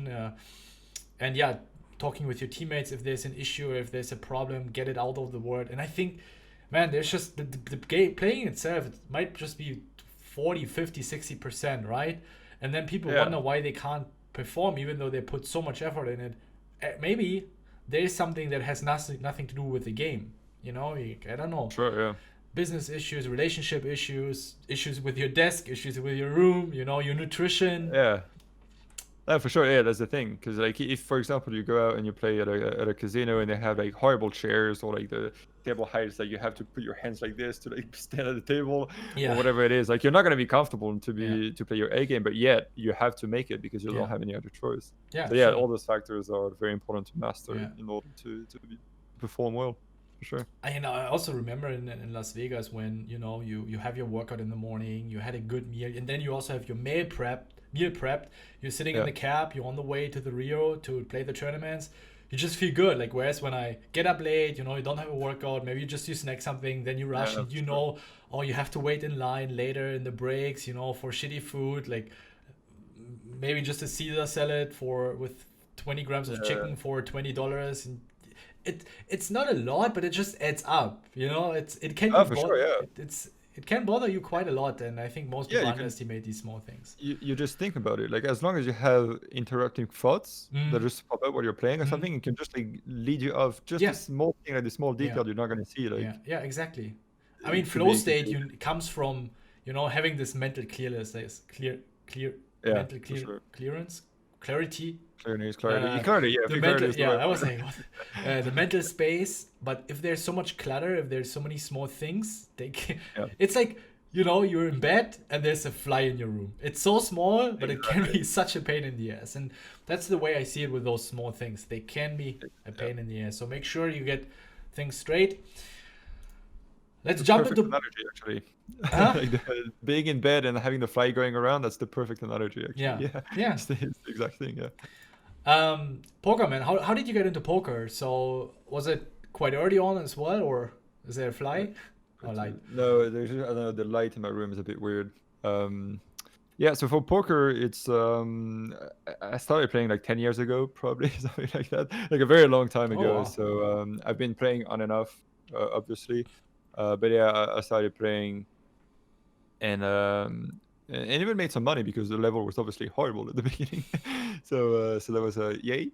[SPEAKER 1] And yeah, talking with your teammates if there's an issue or if there's a problem, get it out of the word. And I think, man, there's just the game playing itself, it might just be 40, 50, 60%, right? And then people
[SPEAKER 2] Yeah.
[SPEAKER 1] wonder why they can't perform even though they put so much effort in it. Maybe there's something that has nothing to do with the game. You know, I don't know.
[SPEAKER 2] Sure. Yeah.
[SPEAKER 1] Business issues, relationship issues, issues with your desk, issues with your room, you know, your nutrition.
[SPEAKER 2] Yeah. No, for sure. Yeah, that's the thing. Because like, if for example you go out and you play at a casino and they have like horrible chairs or like the table heights that you have to put your hands like this to like stand at the table or
[SPEAKER 1] Yeah.
[SPEAKER 2] whatever it is, like you're not gonna be comfortable to
[SPEAKER 1] Yeah.
[SPEAKER 2] play your A game, but yet you have to make it because you
[SPEAKER 1] Yeah.
[SPEAKER 2] don't have any other choice.
[SPEAKER 1] Yeah,
[SPEAKER 2] So yeah,
[SPEAKER 1] sure.
[SPEAKER 2] all those factors are very important to master
[SPEAKER 1] Yeah.
[SPEAKER 2] in order to perform well. For sure.
[SPEAKER 1] I also remember in Las Vegas when you have your workout in the morning, you had a good meal, and then you also have your meal prepped. You're sitting in
[SPEAKER 2] Yeah.
[SPEAKER 1] the cab, you're on the way to the Rio to play the tournaments. You just feel good. Like whereas when I get up late, you don't have a workout, maybe you snack something, then you rush
[SPEAKER 2] Yeah,
[SPEAKER 1] and
[SPEAKER 2] for sure.
[SPEAKER 1] oh, you have to wait in line later in the breaks, for shitty food, like maybe just a Caesar salad with 20 grams of
[SPEAKER 2] Yeah.
[SPEAKER 1] chicken for $20, and it's not a lot, but it just adds up. It can
[SPEAKER 2] Oh,
[SPEAKER 1] be
[SPEAKER 2] for sure. Yeah.
[SPEAKER 1] it can bother you quite a lot, and I think most
[SPEAKER 2] Yeah,
[SPEAKER 1] people
[SPEAKER 2] you can.
[SPEAKER 1] underestimate these small things.
[SPEAKER 2] You just think about it. Like as long as you have interrupting thoughts that
[SPEAKER 1] Mm,
[SPEAKER 2] just pop up while you're playing or
[SPEAKER 1] mm,
[SPEAKER 2] something, it can just like lead you off just a
[SPEAKER 1] yeah,
[SPEAKER 2] small thing, like the small
[SPEAKER 1] yeah,
[SPEAKER 2] detail you're not gonna see. Like
[SPEAKER 1] yeah, exactly. I mean,
[SPEAKER 2] it could
[SPEAKER 1] flow
[SPEAKER 2] be
[SPEAKER 1] state
[SPEAKER 2] completely.
[SPEAKER 1] comes from having this mental clearness, this clear
[SPEAKER 2] Yeah,
[SPEAKER 1] mental
[SPEAKER 2] for sure.
[SPEAKER 1] clearance, clarity.
[SPEAKER 2] Clarity.
[SPEAKER 1] uh,
[SPEAKER 2] Clarity. Yeah, I
[SPEAKER 1] the
[SPEAKER 2] think clarity
[SPEAKER 1] mental
[SPEAKER 2] is the
[SPEAKER 1] yeah
[SPEAKER 2] right
[SPEAKER 1] I was
[SPEAKER 2] word.
[SPEAKER 1] saying the mental space. But if there's so much clutter, if there's so many small things,
[SPEAKER 2] Yeah,
[SPEAKER 1] it's like you're in bed and there's a fly in your room. It's so small, but it can
[SPEAKER 2] exactly.
[SPEAKER 1] be such a pain in the ass. And that's the way I see it with those small things. They can be a
[SPEAKER 2] Yeah,
[SPEAKER 1] pain in the ass, so make sure you get things straight. Let's
[SPEAKER 2] the
[SPEAKER 1] jump
[SPEAKER 2] perfect
[SPEAKER 1] into
[SPEAKER 2] analogy actually.
[SPEAKER 1] huh
[SPEAKER 2] Like being in bed and having the fly going around. That's the perfect analogy actually.
[SPEAKER 1] yeah
[SPEAKER 2] Yeah,
[SPEAKER 1] yeah
[SPEAKER 2] it's the exact thing. Yeah.
[SPEAKER 1] Poker, man, how did you get into poker? So was it quite early on as well, or is there a
[SPEAKER 2] Uh,
[SPEAKER 1] fly or light?
[SPEAKER 2] No, I don't know. The light in my room is a bit weird. Yeah, so for poker, it's I started playing like 10 years ago, probably something like that, like a very long time
[SPEAKER 1] Oh
[SPEAKER 2] ago.
[SPEAKER 1] wow.
[SPEAKER 2] So I've been playing on and off, obviously, but yeah, I started playing and even made some money because the level was obviously horrible at the beginning. So that was a yay.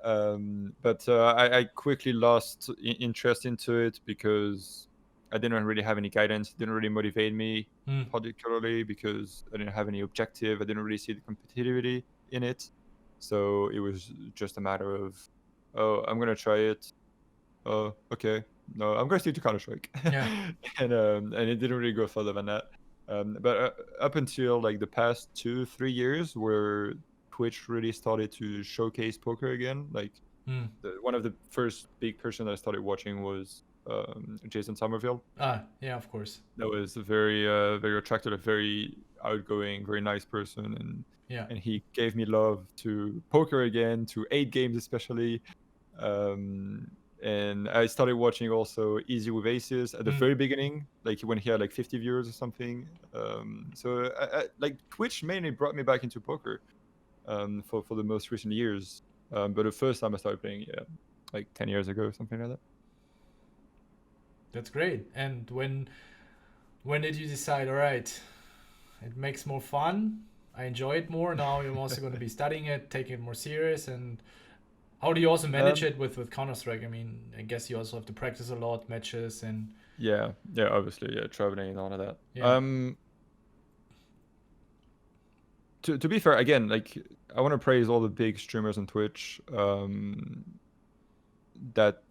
[SPEAKER 2] But I quickly lost interest into it because I didn't really have any guidance. It didn't really motivate me
[SPEAKER 1] Hmm.
[SPEAKER 2] particularly because I didn't have any objective. I didn't really see the competitivity in it. So it was just a matter of, oh, I'm gonna try it. Oh, okay. No, I'm gonna stick to Counter Strike,
[SPEAKER 1] Yeah.
[SPEAKER 2] and it didn't really go further than that. But up until like the past 2-3 years, where Twitch really started to showcase poker again, like
[SPEAKER 1] Hmm.
[SPEAKER 2] one of the first big person that I started watching was Jason Somerville.
[SPEAKER 1] Yeah, of course.
[SPEAKER 2] That was very attractive, a very outgoing, very nice person,
[SPEAKER 1] Yeah.
[SPEAKER 2] and he gave me love to poker again, to 8 games especially. And I started watching also Easy with Aces at the
[SPEAKER 1] Hmm.
[SPEAKER 2] very beginning, like when he had like 50 viewers or something. So like Twitch mainly brought me back into poker for the most recent years. But the first time I started playing, yeah, like 10 years ago, something like that.
[SPEAKER 1] That's great. And when did you decide, all right, it makes more fun, I enjoy it more, now I'm also going to be studying it, taking it more serious? And how do you also manage
[SPEAKER 2] Um,
[SPEAKER 1] it with Counter-Strike? I mean, I guess you also have to practice a lot, matches, and
[SPEAKER 2] yeah, obviously, yeah, traveling and all of that.
[SPEAKER 1] yeah.
[SPEAKER 2] To be fair, again, like I want to praise all the big streamers on Twitch that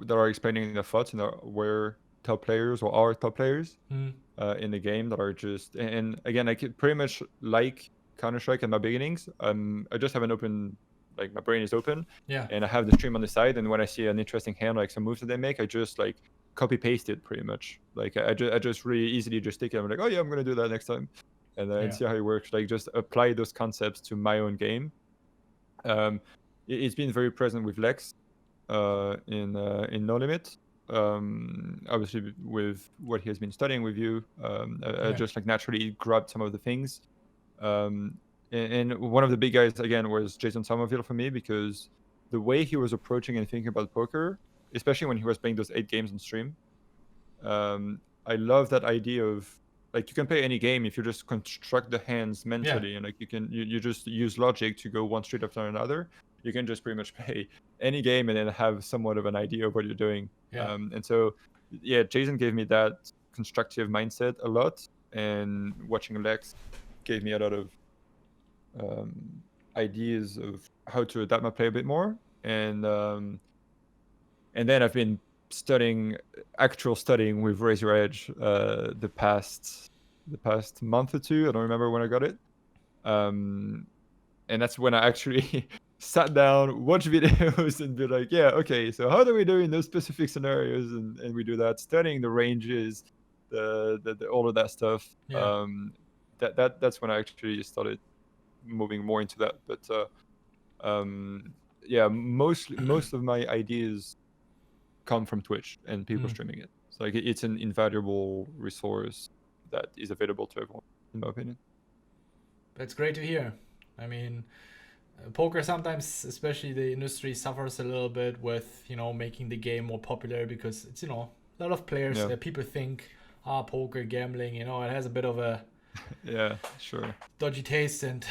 [SPEAKER 2] that are explaining their thoughts and were top players or are top players
[SPEAKER 1] Hmm.
[SPEAKER 2] in the game that are just, and again, I could pretty much like Counter-Strike in my beginnings. I just have an open, like my brain is open,
[SPEAKER 1] Yeah.
[SPEAKER 2] and I have the stream on the side, and when I see an interesting hand, like some moves that they make, I just like copy paste it pretty much. Like I just really easily just take it. I'm like, oh yeah, I'm gonna do that next time, and then
[SPEAKER 1] Yeah.
[SPEAKER 2] see how it works. Like just apply those concepts to my own game. It's been very present with Lex in No Limit. obviously with what he has been studying with you, I just like naturally grabbed some of the things. And one of the big guys again was Jason Somerville for me, because the way he was approaching and thinking about poker, especially when he was playing those 8 games on stream, I love that idea of like you can play any game if you just construct the hands mentally, and like you just use logic to go one street after another. You can just pretty much play any game and then have somewhat of an idea of what you're doing. And so Jason gave me that constructive mindset a lot, and watching Lex gave me a lot of ideas of how to adapt my play a bit more. And then I've been studying with Razor Edge the past month or two. I don't remember when I got it. And that's when I actually sat down, watched videos, and be like, yeah, okay, so how do we do in those specific scenarios? And we do that, studying the ranges, the all of that stuff. That's when I actually started moving more into that. But most of my ideas come from Twitch and people streaming it. So like it's an invaluable resource that is available to everyone, in my opinion.
[SPEAKER 1] That's great to hear. I mean, poker sometimes, especially the industry, suffers a little bit with, making the game more popular, because it's, a lot of players, people think, poker, gambling, it has a bit of a dodgy taste and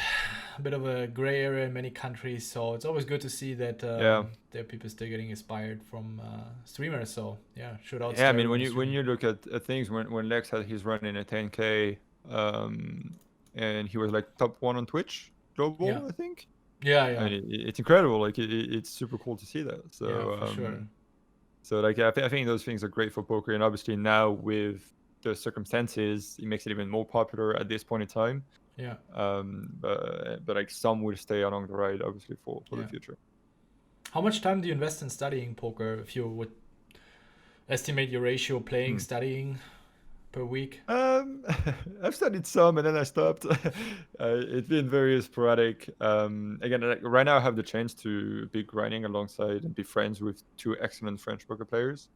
[SPEAKER 1] a bit of a gray area in many countries. So it's always good to see that there are people still getting inspired from streamers. So shout out.
[SPEAKER 2] Yeah, I mean, when you look at things, when Lex had his run in a 10K, and he was like top 1 on Twitch global, I think. I mean, it's incredible. Like it's super cool to see that. So
[SPEAKER 1] for sure.
[SPEAKER 2] So like I think those things are great for poker, and obviously now with the circumstances, it makes it even more popular at this point in time. But like some will stay along the ride, obviously, for the future.
[SPEAKER 1] How much time do you invest in studying poker, if you would estimate your ratio playing, studying per week?
[SPEAKER 2] I've studied some and then I stopped. It's been very sporadic. Again, like, right now I have the chance to be grinding alongside and be friends with 2 excellent French poker players,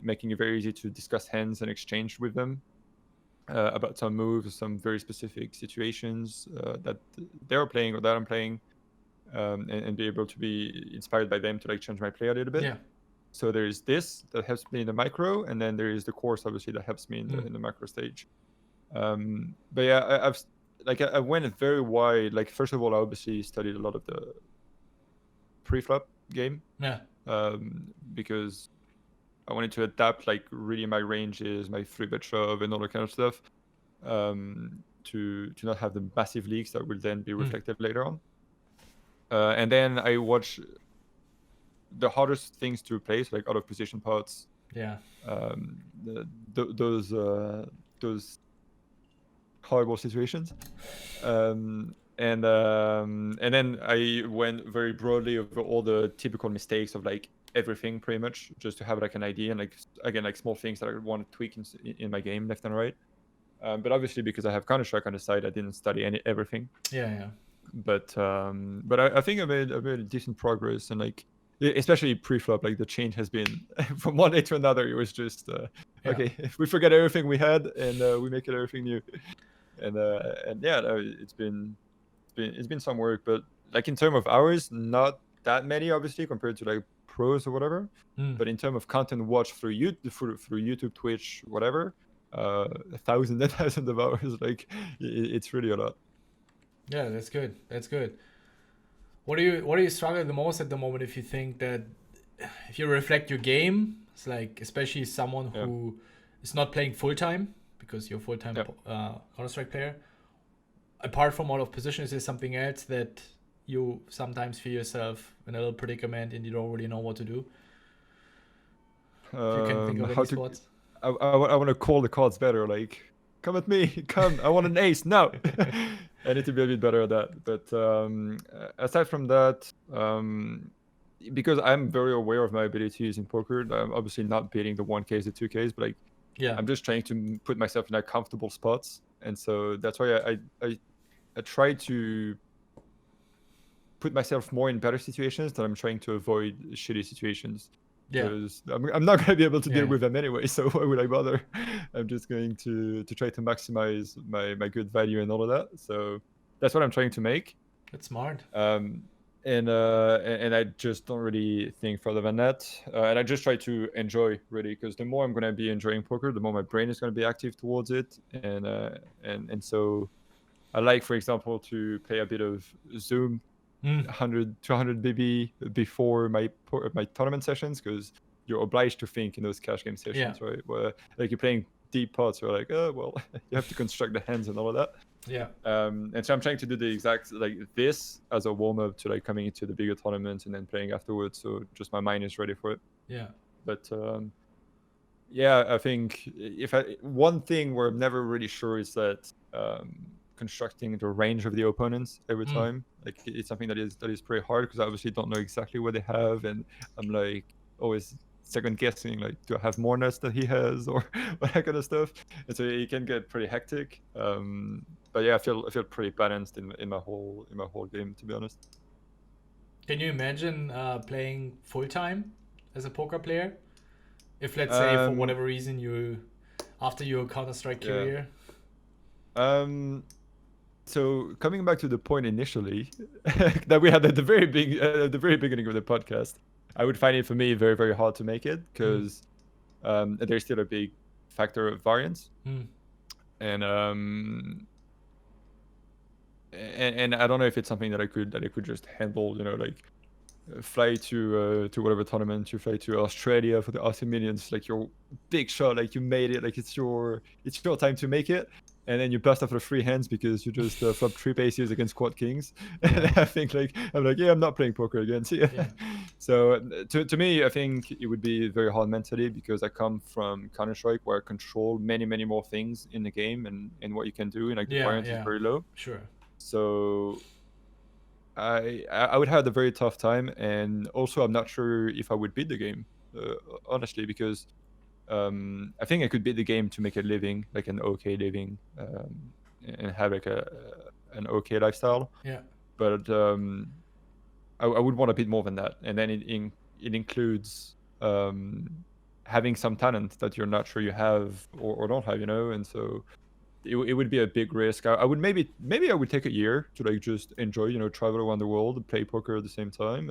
[SPEAKER 2] making it very easy to discuss hands and exchange with them about some moves, some very specific situations that they're playing or that I'm playing, and be able to be inspired by them to like change my play a little bit. So there is this that helps me in the micro, and then there is the course, obviously, that helps me in the macro stage. But yeah, I went very wide. Like, first of all, I obviously studied a lot of the pre-flop game. Because I wanted to adapt like really my ranges, my 3-bet shove, and all that kind of stuff, to not have the massive leaks that will then be reflected later on. And then I watch the hardest things to replace, like out of position pots. Those horrible situations. And then I went very broadly over all the typical mistakes of like everything, pretty much, just to have like an idea, and like again, like small things that I want to tweak in my game left and right. But obviously, because I have Counter-Strike on the side, I didn't study everything. But I think I made decent progress, and like especially pre-flop, like the change has been from one day to another. It was just okay, if we forget everything we had and we make it everything new. And it's been some work, but like in terms of hours, not that many, obviously, compared to like pros or whatever. But in terms of content watched through YouTube, Twitch, whatever, 1,000 and thousands of hours, like it's really a lot.
[SPEAKER 1] Yeah, that's good. What do you struggle the most at the moment, if you think that, if you reflect your game, it's like, especially someone who is not playing full-time, because you're a full-time Counter-Strike player, apart from out of position, is there something else that you sometimes feel yourself in a little predicament and you don't really know what to do? If you can think of any spots.
[SPEAKER 2] I want to call the cards better, like, come at me, come, I want an ace, no. I need to be a bit better at that. But aside from that, because I'm very aware of my abilities in poker, I'm obviously not beating the 1Ks, the 2Ks, but like, I'm just trying to put myself in like comfortable spots. And so that's why I try to put myself more in better situations, that I'm trying to avoid shitty situations.
[SPEAKER 1] Yeah.
[SPEAKER 2] because I'm not going to be able to deal
[SPEAKER 1] Yeah.
[SPEAKER 2] with them anyway. So why would I bother? I'm just going to try to maximize my good value and all of that. So that's what I'm trying to make.
[SPEAKER 1] That's smart.
[SPEAKER 2] And I just don't really think further than that. And I just try to enjoy really, because the more I'm going to be enjoying poker, the more my brain is going to be active towards it. And so I like, for example, to play a bit of Zoom 100 200 BB before my tournament sessions, because you're obliged to think in those cash game sessions, right? Where like you're playing deep pots, you're like, oh well, you have to construct the hands and all of that.
[SPEAKER 1] Yeah.
[SPEAKER 2] And so I'm trying to do the exact like this as a warm up to like coming into the bigger tournaments and then playing afterwards. So just my mind is ready for it.
[SPEAKER 1] Yeah.
[SPEAKER 2] But yeah, I think one thing where I'm never really sure is that constructing the range of the opponents every time. Like it's something that is pretty hard, because I obviously don't know exactly what they have, and I'm like always second guessing, like, do I have more nuts that he has, or that kind of stuff. And so it can get pretty hectic. But yeah, I feel pretty balanced in my whole game, to be honest.
[SPEAKER 1] Can you imagine playing full time as a poker player? If let's say for whatever reason you, after your Counter-Strike career.
[SPEAKER 2] So coming back to the point initially that we had at the very beginning of the podcast, I would find it for me very, very hard to make it, because there's still a big factor of variance, and I don't know if it's something that I could just handle, you know, like fly to whatever tournament, you fly to Australia for the Aussie Millions, like your big shot, like you made it, like it's your time to make it, and then you bust off the free hands because you just flopped 3 aces against quad kings. And I think I'm like, yeah, I'm not playing poker again. See ya. Yeah. So to me, I think it would be very hard mentally, because I come from Counter-Strike, where I control many more things in the game, and what you can do, and like the variance is very low.
[SPEAKER 1] Sure.
[SPEAKER 2] So I would have a very tough time, and also I'm not sure if I would beat the game, honestly, because I think I could beat the game to make a living, like an okay living, and have like an okay lifestyle.
[SPEAKER 1] Yeah.
[SPEAKER 2] But I would want a bit more than that, and then it includes having some talent that you're not sure you have or don't have, you know, and so it would be a big risk. I would maybe I would take a year to like just enjoy, you know, travel around the world, play poker at the same time,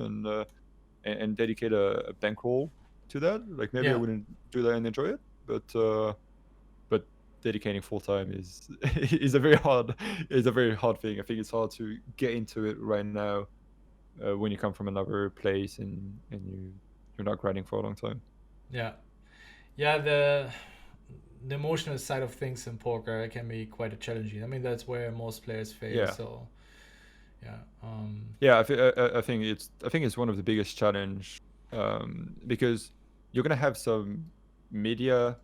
[SPEAKER 2] and dedicate a bankroll to that. Like maybe I wouldn't do that and enjoy it, but dedicating full time is is a very hard thing. I think it's hard to get into it right now when you come from another place and you're not grinding for a long time.
[SPEAKER 1] Yeah, the emotional side of things in poker can be quite challenging. I mean, that's where most players fail.
[SPEAKER 2] Yeah.
[SPEAKER 1] So
[SPEAKER 2] I think it's one of the biggest challenge, because you're gonna have some media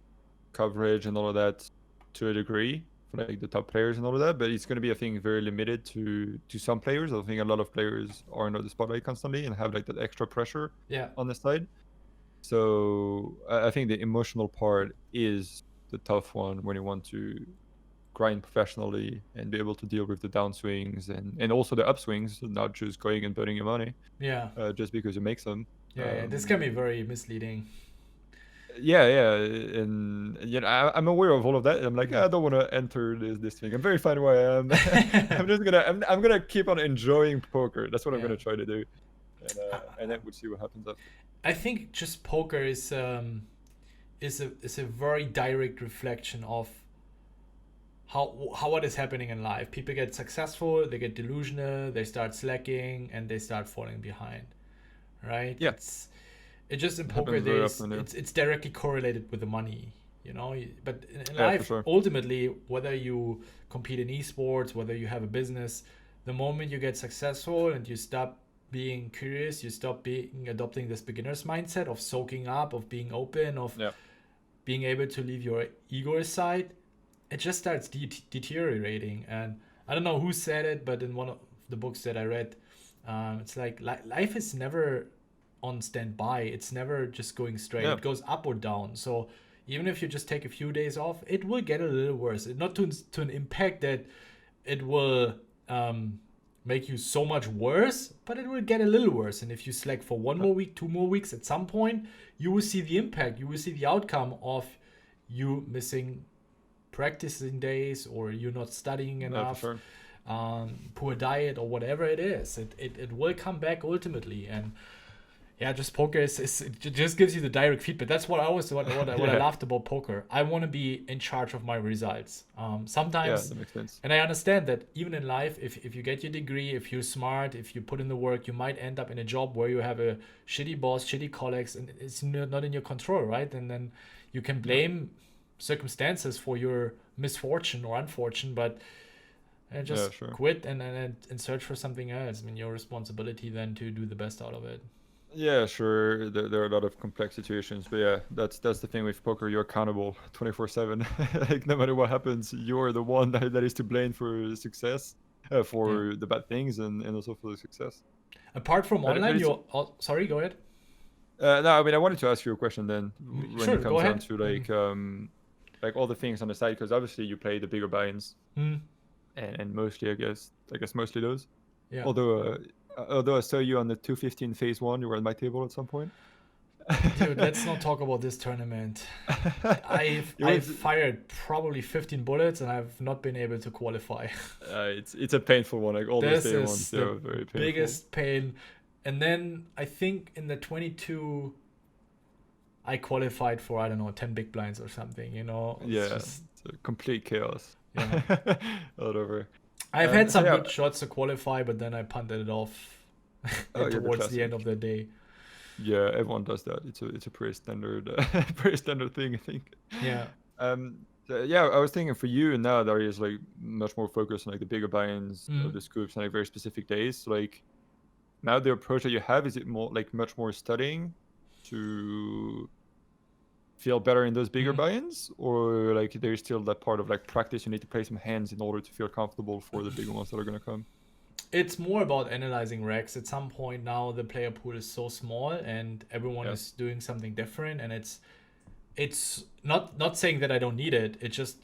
[SPEAKER 2] coverage and all of that to a degree for like the top players and all of that, but it's gonna be, I think, very limited to some players. I think a lot of players are under the spotlight constantly and have like that extra pressure on the side. So I think the emotional part is the tough one when you want to grind professionally and be able to deal with the downswings and also the upswings, not just going and burning your money just because you make some.
[SPEAKER 1] This can be very misleading.
[SPEAKER 2] And you know, I'm aware of all of that, and I'm like, I don't want to enter this thing. I'm very fine where I am. I'm gonna keep on enjoying poker. That's what I'm gonna try to do, and then we'll see what happens after.
[SPEAKER 1] I think just poker is a very direct reflection of how what is happening in life. People get successful, they get delusional, they start slacking, and they start falling behind. Right?
[SPEAKER 2] Yeah.
[SPEAKER 1] It just in poker it's directly correlated with the money, you know. But in life, ultimately, whether you compete in esports, whether you have a business, the moment you get successful and you stop being curious, you stop adopting this beginner's mindset of soaking up, of being open, of being able to leave your ego aside, it just starts deteriorating. And I don't know who said it, but in one of the books that I read, it's like life is never on standby. It's never just going straight. It goes up or down. So even if you just take a few days off, it will get a little worse. Not to an impact that it will make you so much worse, but it will get a little worse. And if you slack for 1 more week, 2 more weeks, at some point, you will see the impact. You will see the outcome of you missing practicing days, or you're not studying enough,
[SPEAKER 2] for sure.
[SPEAKER 1] poor diet, or whatever it is. It will come back ultimately. And yeah, just poker it just gives you the direct feedback. That's what I loved about poker. I want to be in charge of my results. Sometimes,
[SPEAKER 2] that makes sense.
[SPEAKER 1] and I understand that even in life, if you get your degree, if you're smart, if you put in the work, you might end up in a job where you have a shitty boss, shitty colleagues, and it's not in your control, right? And then you can blame circumstances for your misfortune or unfortune, but just quit and search for something else. I mean, your responsibility then to do the best out of it.
[SPEAKER 2] Yeah, sure. There are a lot of complex situations, but yeah, that's the thing with poker. You're accountable 24/7. Like no matter what happens, you're the one that is to blame for success, for the bad things, and also for the success.
[SPEAKER 1] Apart from online, sorry, go ahead.
[SPEAKER 2] No, I mean I wanted to ask you a question then. When it comes down to like all the things on the side, because obviously you play the bigger buy-ins, and mostly I guess mostly those.
[SPEAKER 1] Yeah.
[SPEAKER 2] Although I saw you on the 215 phase 1, you were at my table at some point.
[SPEAKER 1] Dude, let's not talk about this tournament. I've fired probably 15 bullets and I've not been able to qualify.
[SPEAKER 2] It's a painful one. Like all those day ones, they're very painful.
[SPEAKER 1] Biggest pain. And then I think in the 22, I qualified for, I don't know, 10 big blinds or something, you know?
[SPEAKER 2] It's complete chaos.
[SPEAKER 1] Yeah.
[SPEAKER 2] All over.
[SPEAKER 1] I've had some good shots to qualify, but then I punted it off towards the end of the day.
[SPEAKER 2] Yeah, everyone does that. It's a pretty standard thing, I think.
[SPEAKER 1] Yeah.
[SPEAKER 2] I was thinking for you now that is like much more focused on like the bigger buy-ins of the scoops and like very specific days. So, like now the approach that you have, is it more like much more studying to feel better in those bigger buy-ins, or like there's still that part of like practice, you need to play some hands in order to feel comfortable for the bigger ones that are going to come?
[SPEAKER 1] It's more about analyzing recs. At some point now the player pool is so small and everyone is doing something different, and it's not saying that I don't need it. It's just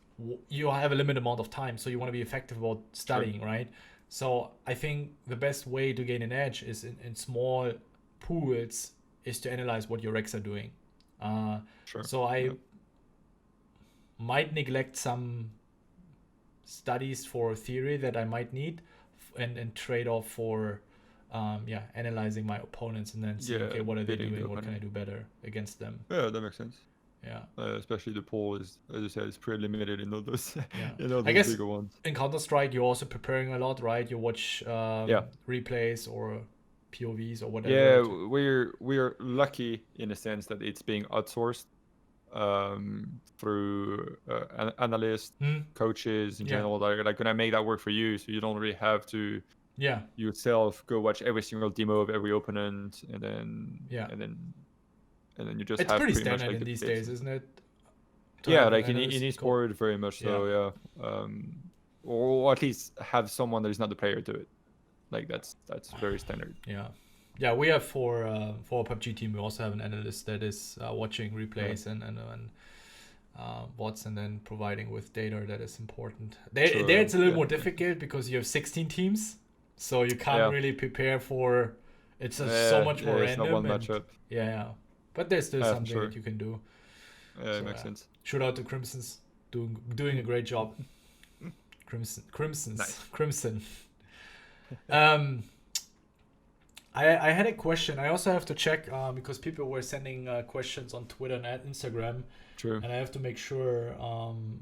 [SPEAKER 1] you have a limited amount of time, so you want to be effective about studying, right? So I think the best way to gain an edge is in small pools is to analyze what your recs are doing. So I might neglect some studies for theory that I might need, and trade off for analyzing my opponents and then see okay, what are they doing, what can I do better against them.
[SPEAKER 2] Yeah, that makes sense. Especially the pool is, as you said, it's pretty limited in all those those
[SPEAKER 1] I guess
[SPEAKER 2] bigger ones.
[SPEAKER 1] In Counter-Strike you're also preparing a lot, right? You watch replays or POVs or whatever.
[SPEAKER 2] We're lucky in a sense that it's being outsourced through analysts, coaches in general. Like when I make that work for you, so you don't really have to yourself go watch every single demo of every opponent, and then and then you just
[SPEAKER 1] it's
[SPEAKER 2] have
[SPEAKER 1] pretty
[SPEAKER 2] much
[SPEAKER 1] standard
[SPEAKER 2] like
[SPEAKER 1] in these days, isn't it?
[SPEAKER 2] Like in esports very much so. Or at least have someone that is not the player do it. Like that's very standard.
[SPEAKER 1] Yeah, we have for our PUBG team, we also have an analyst that is watching replays and bots, and then providing with data that is important. There it's a little more difficult because you have 16 teams, so you can't really prepare for. It's so much more random.
[SPEAKER 2] It's not one matchup.
[SPEAKER 1] But there's still something that you can do.
[SPEAKER 2] It makes sense.
[SPEAKER 1] Shout out to Crimsons, doing a great job. Crimsons.
[SPEAKER 2] Nice.
[SPEAKER 1] Crimson. I had a question. I also have to check because people were sending questions on Twitter and Instagram.
[SPEAKER 2] True.
[SPEAKER 1] And I have to make sure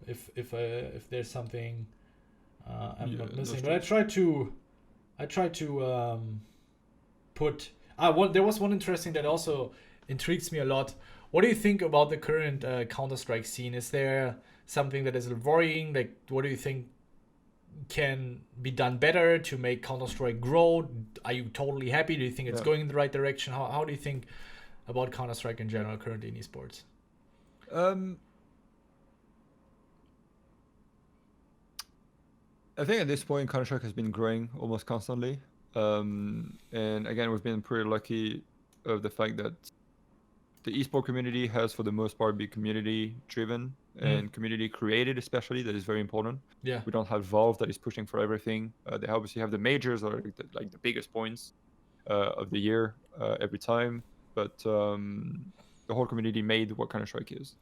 [SPEAKER 1] if there's something I'm not missing. But I tried to put. There was one interesting that also intrigues me a lot. What do you think about the current Counter-Strike scene? Is there something that is worrying? Like, what do you think can be done better to make Counter-Strike grow? Are you totally happy? Do you think it's going in the right direction? How do you think about Counter-Strike in general currently in esports?
[SPEAKER 2] I think at this point Counter-Strike has been growing almost constantly. And again, we've been pretty lucky of the fact that the esport community has for the most part been community driven and community created, especially. That is very important.
[SPEAKER 1] Yeah.
[SPEAKER 2] We don't have Valve that is pushing for everything. They obviously have the majors or like the biggest points of the year every time, but the whole community made what Counter-Strike is.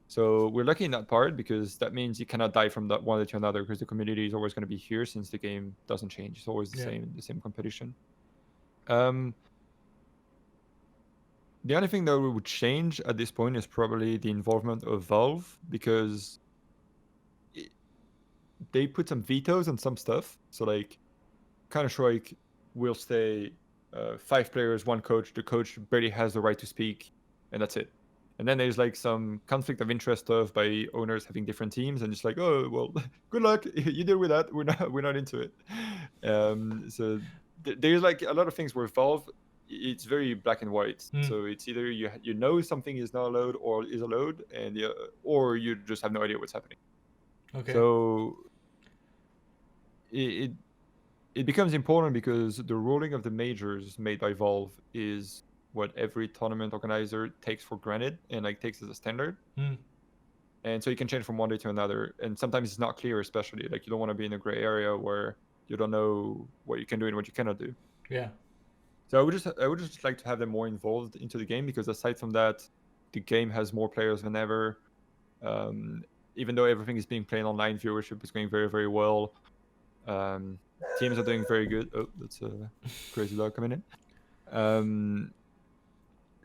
[SPEAKER 2] So we're lucky in that part because that means you cannot die from that one day to another because the community is always going to be here since the game doesn't change. It's always the same competition. The only thing that would change at this point is probably the involvement of Valve because they put some vetoes on some stuff. So like Counter-Strike will stay 5 players, 1 coach. The coach barely has the right to speak, and that's it. And then there's like some conflict of interest stuff by owners having different teams, and it's like, oh well, good luck. You deal with that. We're not into it. So there's like a lot of things where Valve, it's very black and white. So it's either you know something is not allowed or is allowed, and or you just have no idea what's happening.
[SPEAKER 1] Okay.
[SPEAKER 2] So it becomes important because the ruling of the majors made by Valve is what every tournament organizer takes for granted and like takes as a standard. And so you can change from one day to another. And sometimes it's not clear, especially like you don't want to be in a gray area where you don't know what you can do and what you cannot do.
[SPEAKER 1] Yeah.
[SPEAKER 2] So I would just like to have them more involved into the game because aside from that, the game has more players than ever. Even though everything is being played online, viewership is going very, very well. Teams are doing very good. Oh, that's a crazy dog coming in.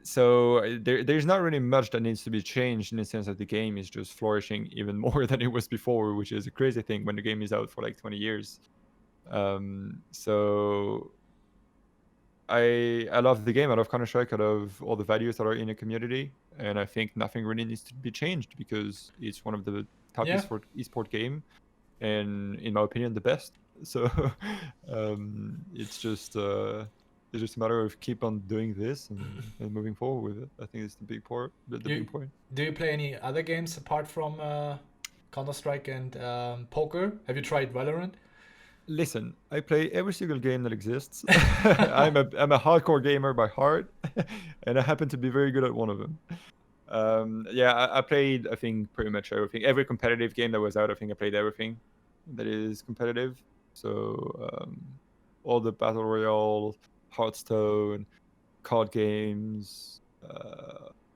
[SPEAKER 2] So there's not really much that needs to be changed in the sense that the game is just flourishing even more than it was before, which is a crazy thing when the game is out for like 20 years. So I love the game. I love Counter-Strike. I love all the values that are in the community. And I think nothing really needs to be changed because it's one of the top esport game. And in my opinion, the best. So it's just a matter of keep on doing this and moving forward with it. I think it's the big part. Big point.
[SPEAKER 1] Do you play any other games apart from Counter-Strike and poker? Have you tried Valorant?
[SPEAKER 2] Listen, I play every single game that exists. I'm a hardcore gamer by heart, and I happen to be very good at one of them. I played, I think, pretty much everything. Every competitive game that was out, I think I played everything that is competitive. So all the Battle Royale, Hearthstone, card games,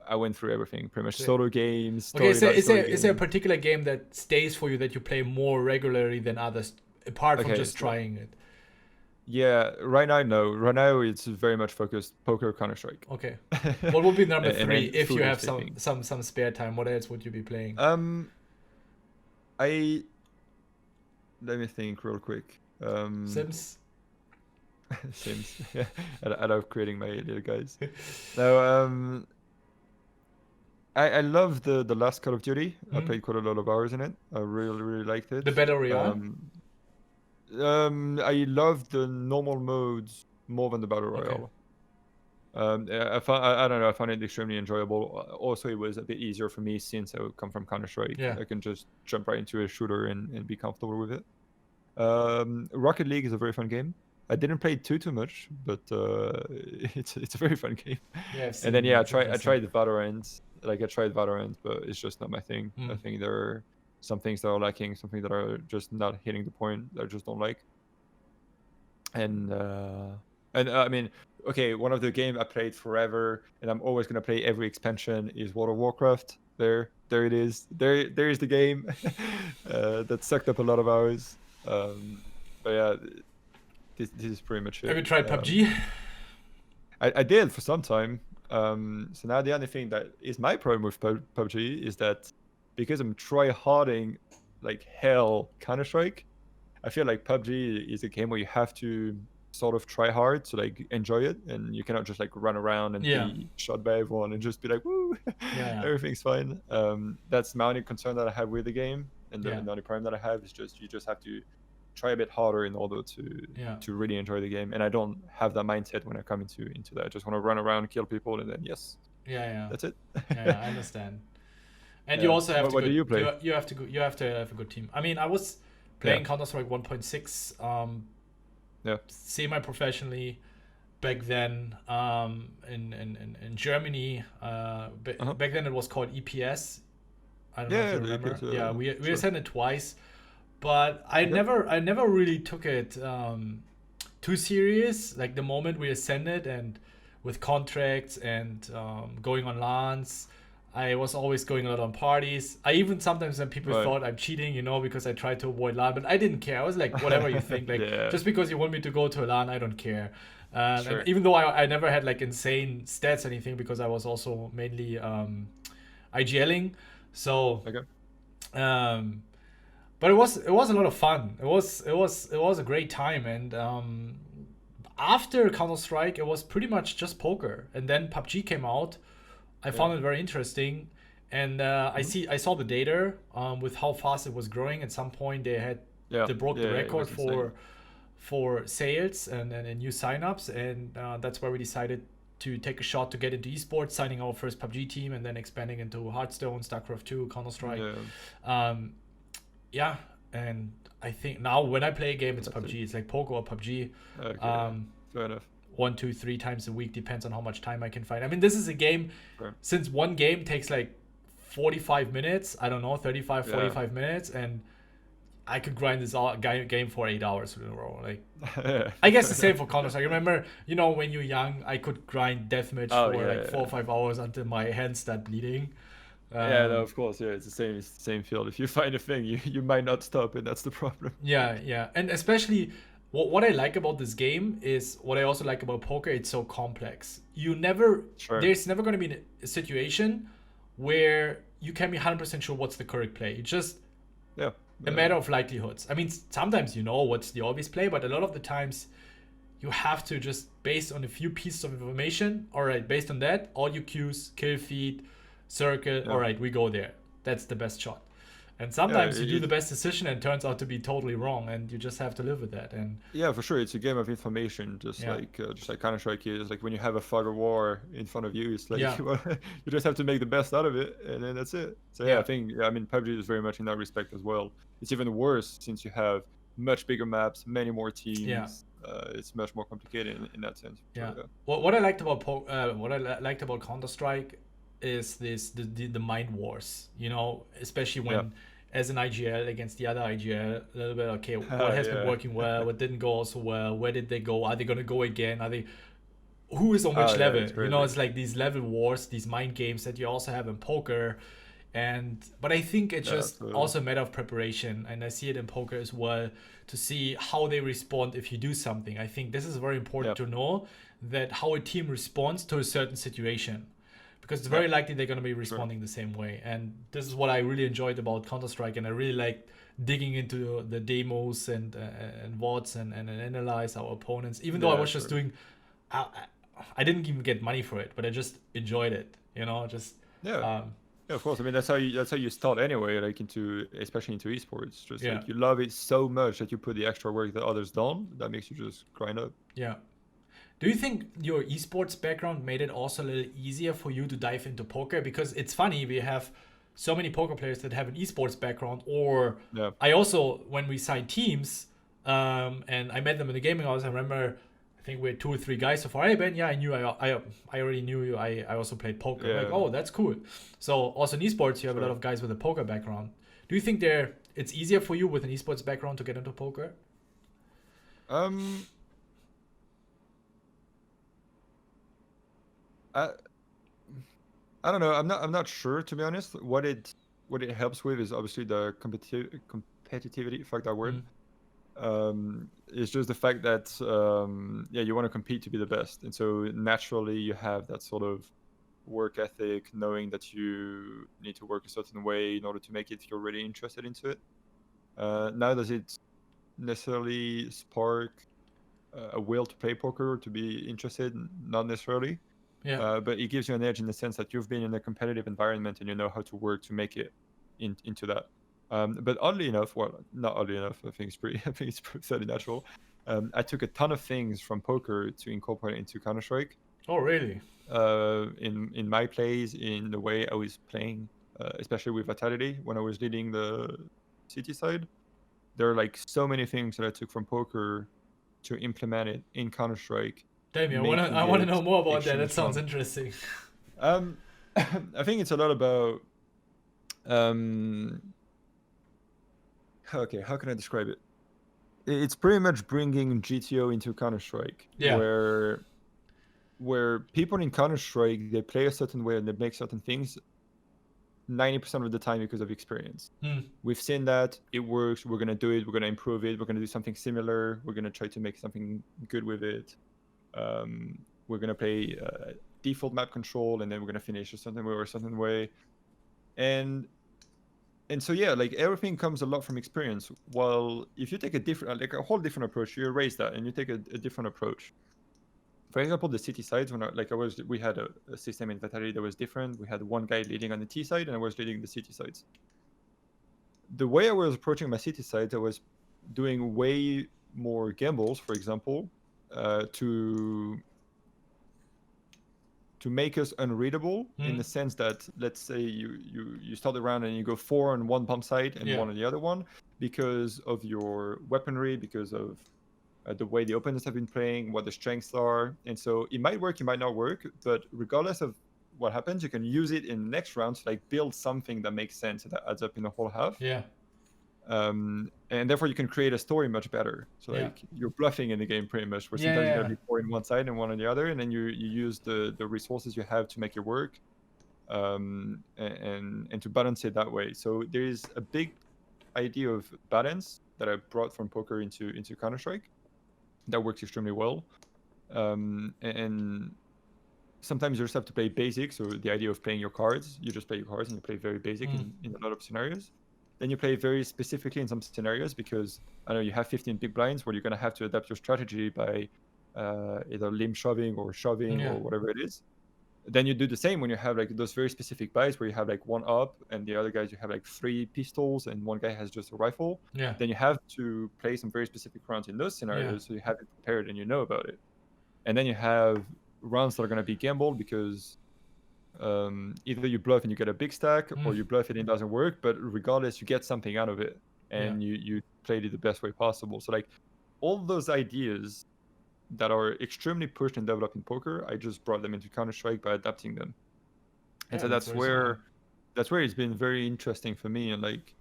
[SPEAKER 2] I went through everything, pretty much. Solo games.
[SPEAKER 1] Okay, is there a particular game that stays for you that you play more regularly than others, apart from just trying it?
[SPEAKER 2] Yeah, right now, no. Right now, it's very much focused poker, Counter-Strike.
[SPEAKER 1] Okay. What would be number 3 if you have some spare time? What else would you be playing?
[SPEAKER 2] Let me think real quick.
[SPEAKER 1] Sims?
[SPEAKER 2] Sims. Yeah, I love creating my little guys. No, I love the last Call of Duty. I played quite a lot of hours in it. I really, really liked it.
[SPEAKER 1] The Battle Royale?
[SPEAKER 2] I love the normal modes more than the Battle Royale. Okay. I don't know. I found it extremely enjoyable. Also, it was a bit easier for me since I come from Counter-Strike.
[SPEAKER 1] Yeah.
[SPEAKER 2] I can just jump right into a shooter and be comfortable with it. Rocket League is a very fun game. I didn't play it too much, but it's a very fun game.
[SPEAKER 1] Yeah,
[SPEAKER 2] and then I tried Valorant. Like I tried Valorant, but it's just not my thing. I think there are some things that are lacking, something that are just not hitting the point that I just don't like. And I mean, okay, one of the games I played forever, and I'm always gonna play every expansion is World of Warcraft. There it is. There is the game that sucked up a lot of hours. But yeah, this is pretty much it.
[SPEAKER 1] Have you tried PUBG?
[SPEAKER 2] I did for some time. So now the only thing that is my problem with PUBG is that because I'm try-harding like hell Counter-Strike, I feel like PUBG is a game where you have to sort of try hard to like enjoy it, and you cannot just like run around and be shot by everyone and just be like, woo, everything's fine. That's my only concern that I have with the game, and the only problem that I have is just you just have to try a bit harder in order to really enjoy the game, and I don't have that mindset when I come into that. I just want to run around, kill people, and then that's it.
[SPEAKER 1] I understand. And you also have
[SPEAKER 2] what do you play?
[SPEAKER 1] You have to have a good team. I mean, I was playing Counter-Strike 1.6 semi-professionally back then in Germany. Back then it was called EPS. I don't know if
[SPEAKER 2] Yeah,
[SPEAKER 1] you
[SPEAKER 2] the
[SPEAKER 1] remember.
[SPEAKER 2] APS, yeah,
[SPEAKER 1] Yeah,
[SPEAKER 2] yeah,
[SPEAKER 1] we
[SPEAKER 2] sure.
[SPEAKER 1] attended twice, but I
[SPEAKER 2] Okay.
[SPEAKER 1] never really took it too serious. Like the moment we ascended and with contracts and going on LANs, I was always going a lot on parties. I even sometimes when people
[SPEAKER 2] Right.
[SPEAKER 1] thought I'm cheating, because I tried to avoid LAN, but I didn't care. I was like, whatever you think. Like
[SPEAKER 2] Yeah,
[SPEAKER 1] just because you want me to go to a LAN, I don't care. And
[SPEAKER 2] sure.
[SPEAKER 1] even though I never had like insane stats or anything because I was also mainly IGLing, so
[SPEAKER 2] Okay.
[SPEAKER 1] um, but it was a lot of fun. It was a great time, and after Counter Strike, it was pretty much just poker, and then PUBG came out. I
[SPEAKER 2] Yeah.
[SPEAKER 1] found it very interesting, and
[SPEAKER 2] Mhm.
[SPEAKER 1] I saw the data with how fast it was growing. At some point,
[SPEAKER 2] Yeah.
[SPEAKER 1] they broke the
[SPEAKER 2] Yeah, it
[SPEAKER 1] record
[SPEAKER 2] was insane.
[SPEAKER 1] for sales and new signups, and that's why we decided to take a shot to get into esports, signing our first PUBG team, and then expanding into Hearthstone, StarCraft 2, Counter Strike.
[SPEAKER 2] Yeah.
[SPEAKER 1] Um, yeah, and I think now when I play a game, it's
[SPEAKER 2] Fantastic.
[SPEAKER 1] PUBG. It's like poker or PUBG.
[SPEAKER 2] Okay.
[SPEAKER 1] Um,
[SPEAKER 2] Fair enough.
[SPEAKER 1] 1, 2, 3 times a week depends on how much time I can find. I mean, this is a game.
[SPEAKER 2] Fair.
[SPEAKER 1] Since one game takes like 45 minutes, I don't know, 35,
[SPEAKER 2] Yeah.
[SPEAKER 1] 45 minutes, and I could grind this game for 8 hours in a row. Like,
[SPEAKER 2] Yeah.
[SPEAKER 1] I guess the same for Counter Strike. I remember, when you're young, I could grind deathmatch
[SPEAKER 2] Oh
[SPEAKER 1] for like
[SPEAKER 2] yeah,
[SPEAKER 1] 4 or 5 hours until my hands start bleeding.
[SPEAKER 2] yeah. No,
[SPEAKER 1] Um,
[SPEAKER 2] of course, yeah. It's the same field. If you find a thing, you might not stop it. That's the problem.
[SPEAKER 1] Yeah, yeah. And especially what I like about this game is what I also like about poker, it's so complex.
[SPEAKER 2] Sure.
[SPEAKER 1] There's never going to be a situation where you can be 100% sure what's the correct play. It's just
[SPEAKER 2] Yeah.
[SPEAKER 1] a matter of likelihoods. I mean, sometimes you know what's the obvious play, but a lot of the times you have to just, based on a few pieces of information, all right, based on that, all your cues, kill feed, circle, all
[SPEAKER 2] Yeah.
[SPEAKER 1] right, we go there. That's the best shot. And
[SPEAKER 2] Yeah.
[SPEAKER 1] sometimes you do the best decision and it turns out to be totally wrong, and you just have to live with that. And
[SPEAKER 2] Yeah, for sure. It's a game of information,
[SPEAKER 1] yeah,
[SPEAKER 2] just like Counter Strike is. Like when you have a fog of war in front of you, it's like
[SPEAKER 1] yeah,
[SPEAKER 2] you just have to make the best out of it, and then that's it. So yeah, I
[SPEAKER 1] yeah,
[SPEAKER 2] think I mean PUBG is very much in that respect as well. It's even worse since you have much bigger maps, many more
[SPEAKER 1] yeah,
[SPEAKER 2] teams. It's much more complicated in that sense.
[SPEAKER 1] yeah.
[SPEAKER 2] So yeah,
[SPEAKER 1] What I liked about liked about Counter Strike is the mind wars. Especially
[SPEAKER 2] yeah,
[SPEAKER 1] when, as an IGL against the other IGL, a little bit, okay, what has been
[SPEAKER 2] yeah.
[SPEAKER 1] working well, what didn't go so well, where did they go? Are they gonna go again? Are they Who is on
[SPEAKER 2] Oh
[SPEAKER 1] which
[SPEAKER 2] yeah,
[SPEAKER 1] level?
[SPEAKER 2] it's crazy.
[SPEAKER 1] It's like these level wars, these mind games that you also have in poker. But I think it's
[SPEAKER 2] Yeah,
[SPEAKER 1] just
[SPEAKER 2] absolutely.
[SPEAKER 1] also a matter of preparation, and I see it in poker as well, to see how they respond if you do something. I think this is very important
[SPEAKER 2] Yeah,
[SPEAKER 1] to know, that how a team responds to a certain situation, because it's
[SPEAKER 2] yeah,
[SPEAKER 1] very likely they're going to be
[SPEAKER 2] sure.
[SPEAKER 1] responding the same way. And this is what I really enjoyed about Counter Strike, and I really like digging into the demos and VODs and analyze our opponents. Even though I
[SPEAKER 2] Yeah,
[SPEAKER 1] was just
[SPEAKER 2] sure.
[SPEAKER 1] doing, I, I didn't even get money for it, but I just enjoyed it. Just
[SPEAKER 2] Yeah.
[SPEAKER 1] um,
[SPEAKER 2] Yeah, of course. I mean, that's how you start anyway, like especially into esports. Just
[SPEAKER 1] yeah,
[SPEAKER 2] like you love it so much that you put the extra work that others don't. That makes you just grind up.
[SPEAKER 1] yeah. Do you think your esports background made it also a little easier for you to dive into poker? Because it's funny, we have so many poker players that have an esports background. Or
[SPEAKER 2] Yeah,
[SPEAKER 1] I also, when we signed teams, and I met them in the gaming house, I remember, I think we had 2 or 3 guys so far. Hey Ben, yeah, I knew I already knew you. I also played poker. I'm like,
[SPEAKER 2] yeah,
[SPEAKER 1] oh, that's cool. So also in esports, you have a lot
[SPEAKER 2] sure.
[SPEAKER 1] of guys with a poker background. Do you think it's easier for you with an esports background to get into poker?
[SPEAKER 2] Um, I I don't know. I'm not sure to be honest. What it helps with is obviously the competitivity. Fuck that word.
[SPEAKER 1] Mm,
[SPEAKER 2] It's just the fact that yeah, you want to compete to be the best, and so naturally you have that sort of work ethic, knowing that you need to work a certain way in order to make it. You're really interested into it. Now, does it necessarily spark a will to play poker or to be interested? Not necessarily.
[SPEAKER 1] yeah,
[SPEAKER 2] But it gives you an edge in the sense that you've been in a competitive environment and you know how to work to make it into that. But oddly enough, well, not oddly enough, I think it's pretty, I think it's fairly natural. I took a ton of things from poker to incorporate into Counter Strike.
[SPEAKER 1] oh really?
[SPEAKER 2] In my plays, in the way I was playing, especially with Vitality when I was leading the city side. There are like so many things that I took from poker to implement it in Counter Strike,
[SPEAKER 1] Tell me,
[SPEAKER 2] making
[SPEAKER 1] I want to
[SPEAKER 2] it
[SPEAKER 1] know more about that.
[SPEAKER 2] extremely
[SPEAKER 1] That sounds
[SPEAKER 2] strong.
[SPEAKER 1] interesting.
[SPEAKER 2] I think it's a lot about okay, how can I describe it? It's pretty much bringing GTO into Counter-Strike,
[SPEAKER 1] Yeah.
[SPEAKER 2] where people in Counter-Strike, they play a certain way and they make certain things 90% of the time because of experience. We've seen that it works. We're gonna do it. We're gonna improve it. We're gonna do something similar. We're gonna try to make something good with it. We're gonna play default map control, and then we're gonna finish a certain way or a certain way. And so yeah, like everything comes a lot from experience. While if you take a whole different approach, you erase that and you take a different approach. For example, the city sides, we had a system in Vitality that was different. We had one guy leading on the T side and I was leading the city sides. The way I was approaching my city sides, I was doing way more gambles, for example, to make us unreadable in the sense that, let's say you start the round and you go 4 on one bomb site and 1 on the other one because of your weaponry, because of the way the opponents have been playing, what the strengths are. And so it might work, it might not work, but regardless of what happens, you can use it in the next round to like build something that makes sense, that adds up in the whole half.
[SPEAKER 1] Yeah.
[SPEAKER 2] And therefore you can create a story much better. So like you're bluffing in the game pretty much, where sometimes you're gonna be 4 in one side and 1 on the other, and then you use the resources you have to make it work, and to balance it that way. So there is a big idea of balance that I brought from poker into Counter-Strike that works extremely well. And sometimes you just have to play basic. So the idea of playing your cards, you just play your cards and you play very basic in a lot of scenarios. Then you play very specifically in some scenarios because I know you have 15 big blinds where you're going to have to adapt your strategy by either limb shoving or whatever it is. Then you do the same when you have like those very specific buys where you have like 1 up and the other guys, you have like 3 pistols and one guy has just a rifle. Then you have to play some very specific rounds in those scenarios so you have it prepared and you know about it. And then you have rounds that are going to be gambled because either you bluff and you get a big stack or you bluff and it doesn't work, but regardless you get something out of it and you played it the best way possible. So like all those ideas that are extremely pushed and developed in poker, I just brought them into Counter-Strike by adapting them. And so that's where it's been very interesting for me, and like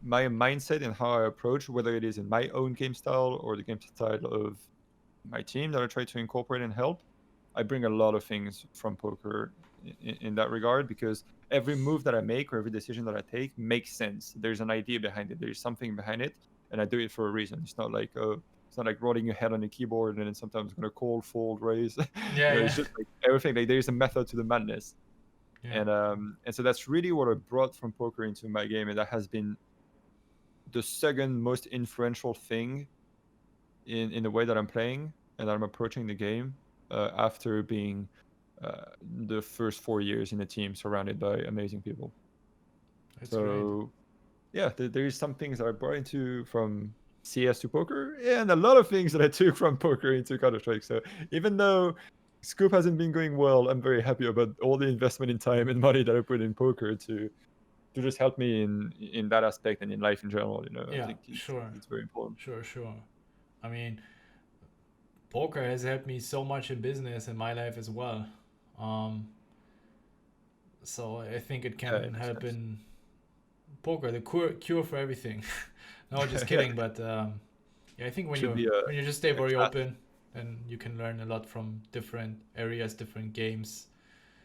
[SPEAKER 2] my mindset and how I approach, whether it is in my own game style or the game style of my team that I try to incorporate and help. I bring a lot of things from poker in that regard, because every move that I make or every decision that I take makes sense. There's an idea behind it. There's something behind it, and I do it for a reason. It's not like rolling your head on the keyboard and then sometimes going to call, fold, raise. It's just like everything. Like there's a method to the madness, and so that's really what I brought from poker into my game, and that has been the second most influential thing in the way that I'm playing and that I'm approaching the game. After being the first 4 years in a team surrounded by amazing people.
[SPEAKER 1] That's great.
[SPEAKER 2] Yeah, there is some things that I brought into from CS to poker, and a lot of things that I took from poker into Counter-Strike. So even though Scoop hasn't been going well, I'm very happy about all the investment in time and money that I put in poker to just help me in that aspect and in life in general. I think it's very important.
[SPEAKER 1] Sure. I mean, poker has helped me so much in business in my life as well. So I think it can help in poker, the cure for everything. No, just kidding. But I think when you just stay very open, and you can learn a lot from different areas, different games.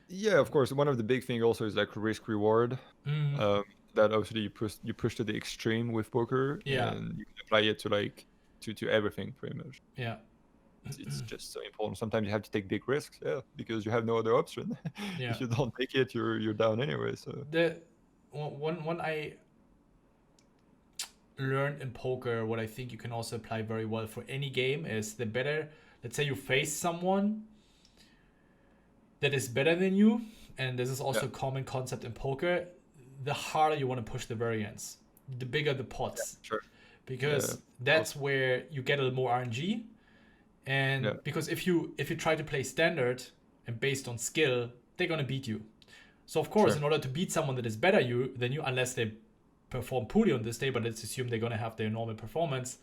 [SPEAKER 2] Yeah, of course. One of the big things also is like risk reward. That obviously you push to the extreme with poker, and you can apply it to everything pretty much.
[SPEAKER 1] Yeah.
[SPEAKER 2] It's just so important. Sometimes you have to take big risks, because you have no other option. If you don't take it, you're down anyway. So
[SPEAKER 1] the one I learned in poker, what I think you can also apply very well for any game, is the better. Let's say you face someone that is better than you, and this is also a common concept in poker. The harder you want to push the variance, the bigger the pots, because that's where you get a little more RNG. And because if you try to play standard and based on skill, they're gonna beat you. So of course, in order to beat someone that is better than you, unless they perform poorly on this day, but let's assume they're gonna have their normal performance,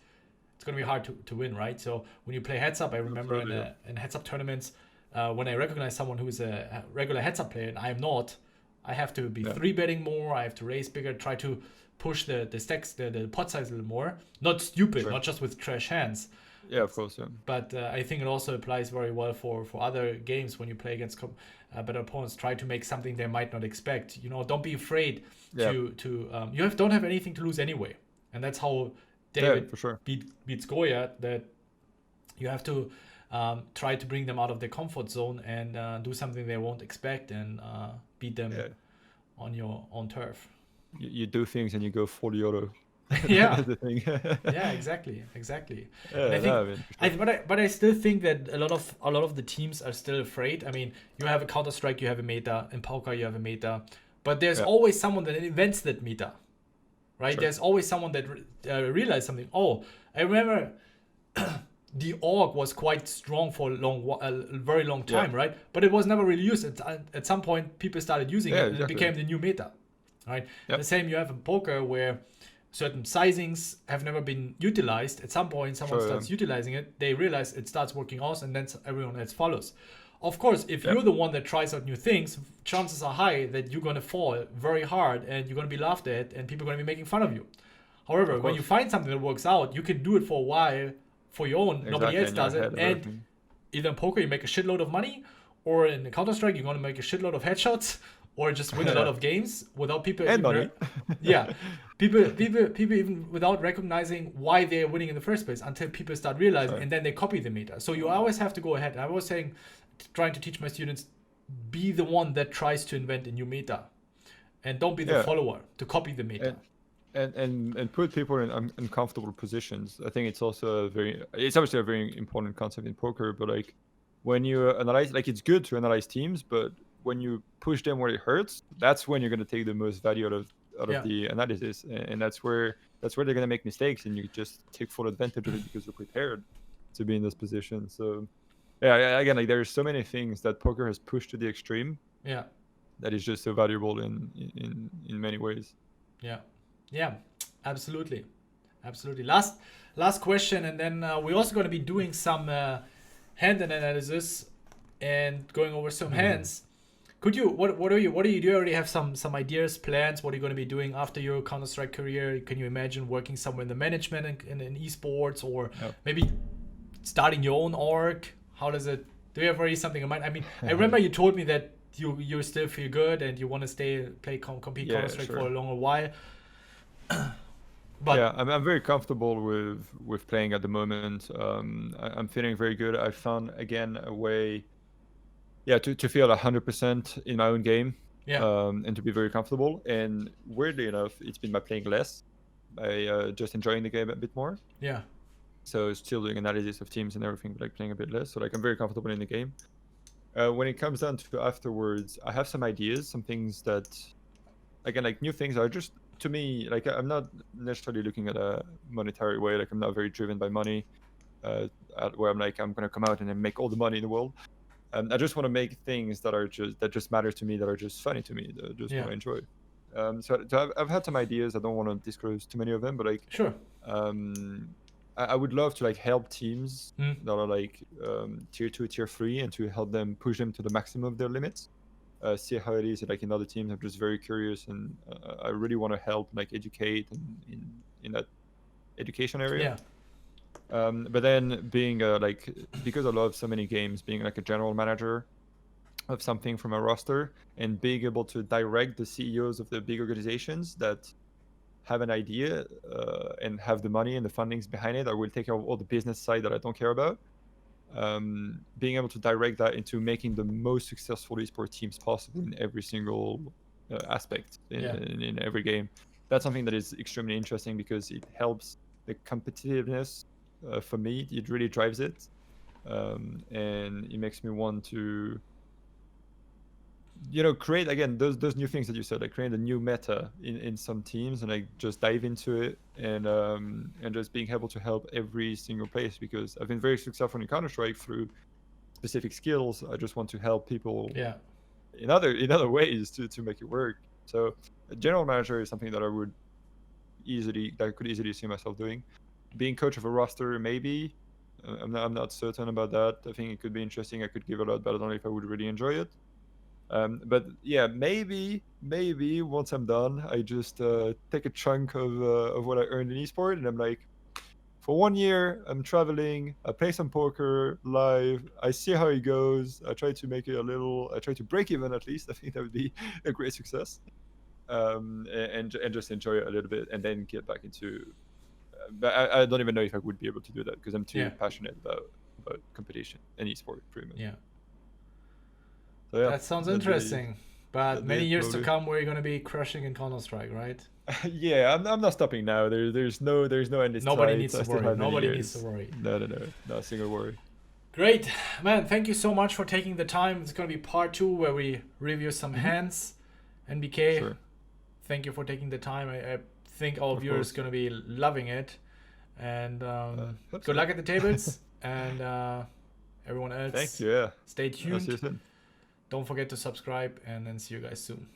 [SPEAKER 1] it's going to be hard to win, right? So when you play heads up, I remember in heads up tournaments, when I recognize someone who is a regular heads up player and I am not, I have to be 3-betting more. I have to raise bigger, try to push the stacks, the pot size a little more. Not stupid, not just with trash hands.
[SPEAKER 2] Yeah, of course. Yeah.
[SPEAKER 1] But I think it also applies very well for other games when you play against better opponents. Try to make something they might not expect. Don't be afraid to don't have anything to lose anyway. And that's how David beats Goya. That you have to try to bring them out of their comfort zone and do something they won't expect and beat them on your own turf.
[SPEAKER 2] You do things and you go for the auto.
[SPEAKER 1] Yeah.
[SPEAKER 2] The thing.
[SPEAKER 1] Yeah, exactly.
[SPEAKER 2] Yeah,
[SPEAKER 1] but I still think that a lot of the teams are still afraid. I mean, you have a Counter-Strike, you have a meta. In poker, you have a meta. But there's always someone that invents that meta, right? Sure. There's always someone that realized something. Oh, I remember the org was quite strong for a very long time, right? But it was never really used. At some point, people started using it, and it became the new meta, right? The same you have in poker where certain sizings have never been utilized. At some point, someone starts utilizing it. They realize it starts working out, and then everyone else follows. Of course, if you're the one that tries out new things, chances are high that you're going to fall very hard and you're going to be laughed at and people are going to be making fun of you. However, when you find something that works out, you can do it for a while for your own. Exactly. Nobody else does it. And either in poker, you make a shitload of money, or in Counter-Strike, you're going to make a shitload of headshots, or just win a lot of games without people
[SPEAKER 2] and money.
[SPEAKER 1] People even without recognizing why they're winning in the first place until people start realizing, and then they copy the meta. So you always have to go ahead. I was saying, trying to teach my students, be the one that tries to invent a new meta, and don't be the follower to copy the meta.
[SPEAKER 2] And put people in uncomfortable positions. I think it's also it's obviously a very important concept in poker, but like when you analyze, like it's good to analyze teams, but when you push them where it hurts, that's when you're going to take the most value out of the analysis, and that's where they're going to make mistakes, and you just take full advantage of it because you're prepared to be in this position. So again, like there's so many things that poker has pushed to the extreme that is just so valuable in many ways.
[SPEAKER 1] Yeah, absolutely. Last question, and then we're also going to be doing some hand analysis and going over some hands. Could you what do you do? You already have some ideas, plans? What are you going to be doing after your Counter-Strike career? Can you imagine working somewhere in the management in esports, or maybe starting your own org? How does it? Do you have already something in mind? I mean, I remember you told me that you still feel good and you want to compete Counter-Strike for a longer while. But
[SPEAKER 2] I'm very comfortable with playing at the moment. I'm feeling very good. I found again a way to feel 100% in my own game, and to be very comfortable. And weirdly enough, it's been by playing less, by just enjoying the game a bit more. So still doing analysis of teams and everything, but like playing a bit less. So like I'm very comfortable in the game. When it comes down to afterwards, I have some ideas, some things that, again, like new things are just, to me, like I'm not necessarily looking at a monetary way. Like I'm not very driven by money, where I'm like, I'm going to come out and then make all the money in the world. I just want to make things that just matter to me, that are just funny to me, that I just want to enjoy. So I've had some ideas. I don't want to disclose too many of them, but like, I would love to like help teams that are like tier 2, tier 3, and to help them push them to the maximum of their limits. See how it is like in other teams. I'm just very curious, and I really want to help like educate in that education area. But then being like, because I love so many games, being like a general manager of something from a roster, and being able to direct the CEOs of the big organizations that have an idea and have the money and the fundings behind it. I will take care of all the business side that I don't care about. Being able to direct that into making the most successful esports teams possible in every single aspect in every game. That's something that is extremely interesting because it helps the competitiveness. For me, it really drives it, and it makes me want to, create again those new things that you said, like create a new meta in some teams, and like just dive into it, and just being able to help every single place, because I've been very successful in Counter-Strike through specific skills. I just want to help people in other ways to make it work. So a general manager is something that I could easily see myself doing. being coach of a roster, maybe. I'm not certain about that. I think it could be interesting. I could give a lot, but I don't know if I would really enjoy it. But yeah, maybe once I'm done, I just take a chunk of what I earned in esport, and I'm like, for 1 year, I'm traveling. I play some poker live. I see how it goes. I try to make it I try to break even at least. I think that would be a great success. And just enjoy it a little bit, and then get back into. But I don't even know if I would be able to do that because I'm too passionate about competition and esport, pretty much.
[SPEAKER 1] Yeah.
[SPEAKER 2] So yeah,
[SPEAKER 1] That sounds interesting. But many years to
[SPEAKER 2] probably.
[SPEAKER 1] come, we're gonna be crushing in Counter-Strike, right?
[SPEAKER 2] Yeah, I'm not stopping now. There's no end in
[SPEAKER 1] Nobody
[SPEAKER 2] sight.
[SPEAKER 1] needs to
[SPEAKER 2] I still
[SPEAKER 1] worry.
[SPEAKER 2] have many
[SPEAKER 1] Nobody needs
[SPEAKER 2] years.
[SPEAKER 1] to worry.
[SPEAKER 2] No, not a single worry.
[SPEAKER 1] Great, man. Thank you so much for taking the time. It's gonna be part 2 where we review some hands. NBK,
[SPEAKER 2] Sure.
[SPEAKER 1] thank you for taking the time. I think our
[SPEAKER 2] Of
[SPEAKER 1] viewers
[SPEAKER 2] course.
[SPEAKER 1] gonna be loving it. And
[SPEAKER 2] Hope
[SPEAKER 1] good
[SPEAKER 2] so.
[SPEAKER 1] luck at the tables. And everyone else,
[SPEAKER 2] Thank you. Yeah.
[SPEAKER 1] stay
[SPEAKER 2] I'll see you
[SPEAKER 1] tuned.
[SPEAKER 2] soon.
[SPEAKER 1] Don't forget to subscribe, and then see you guys soon.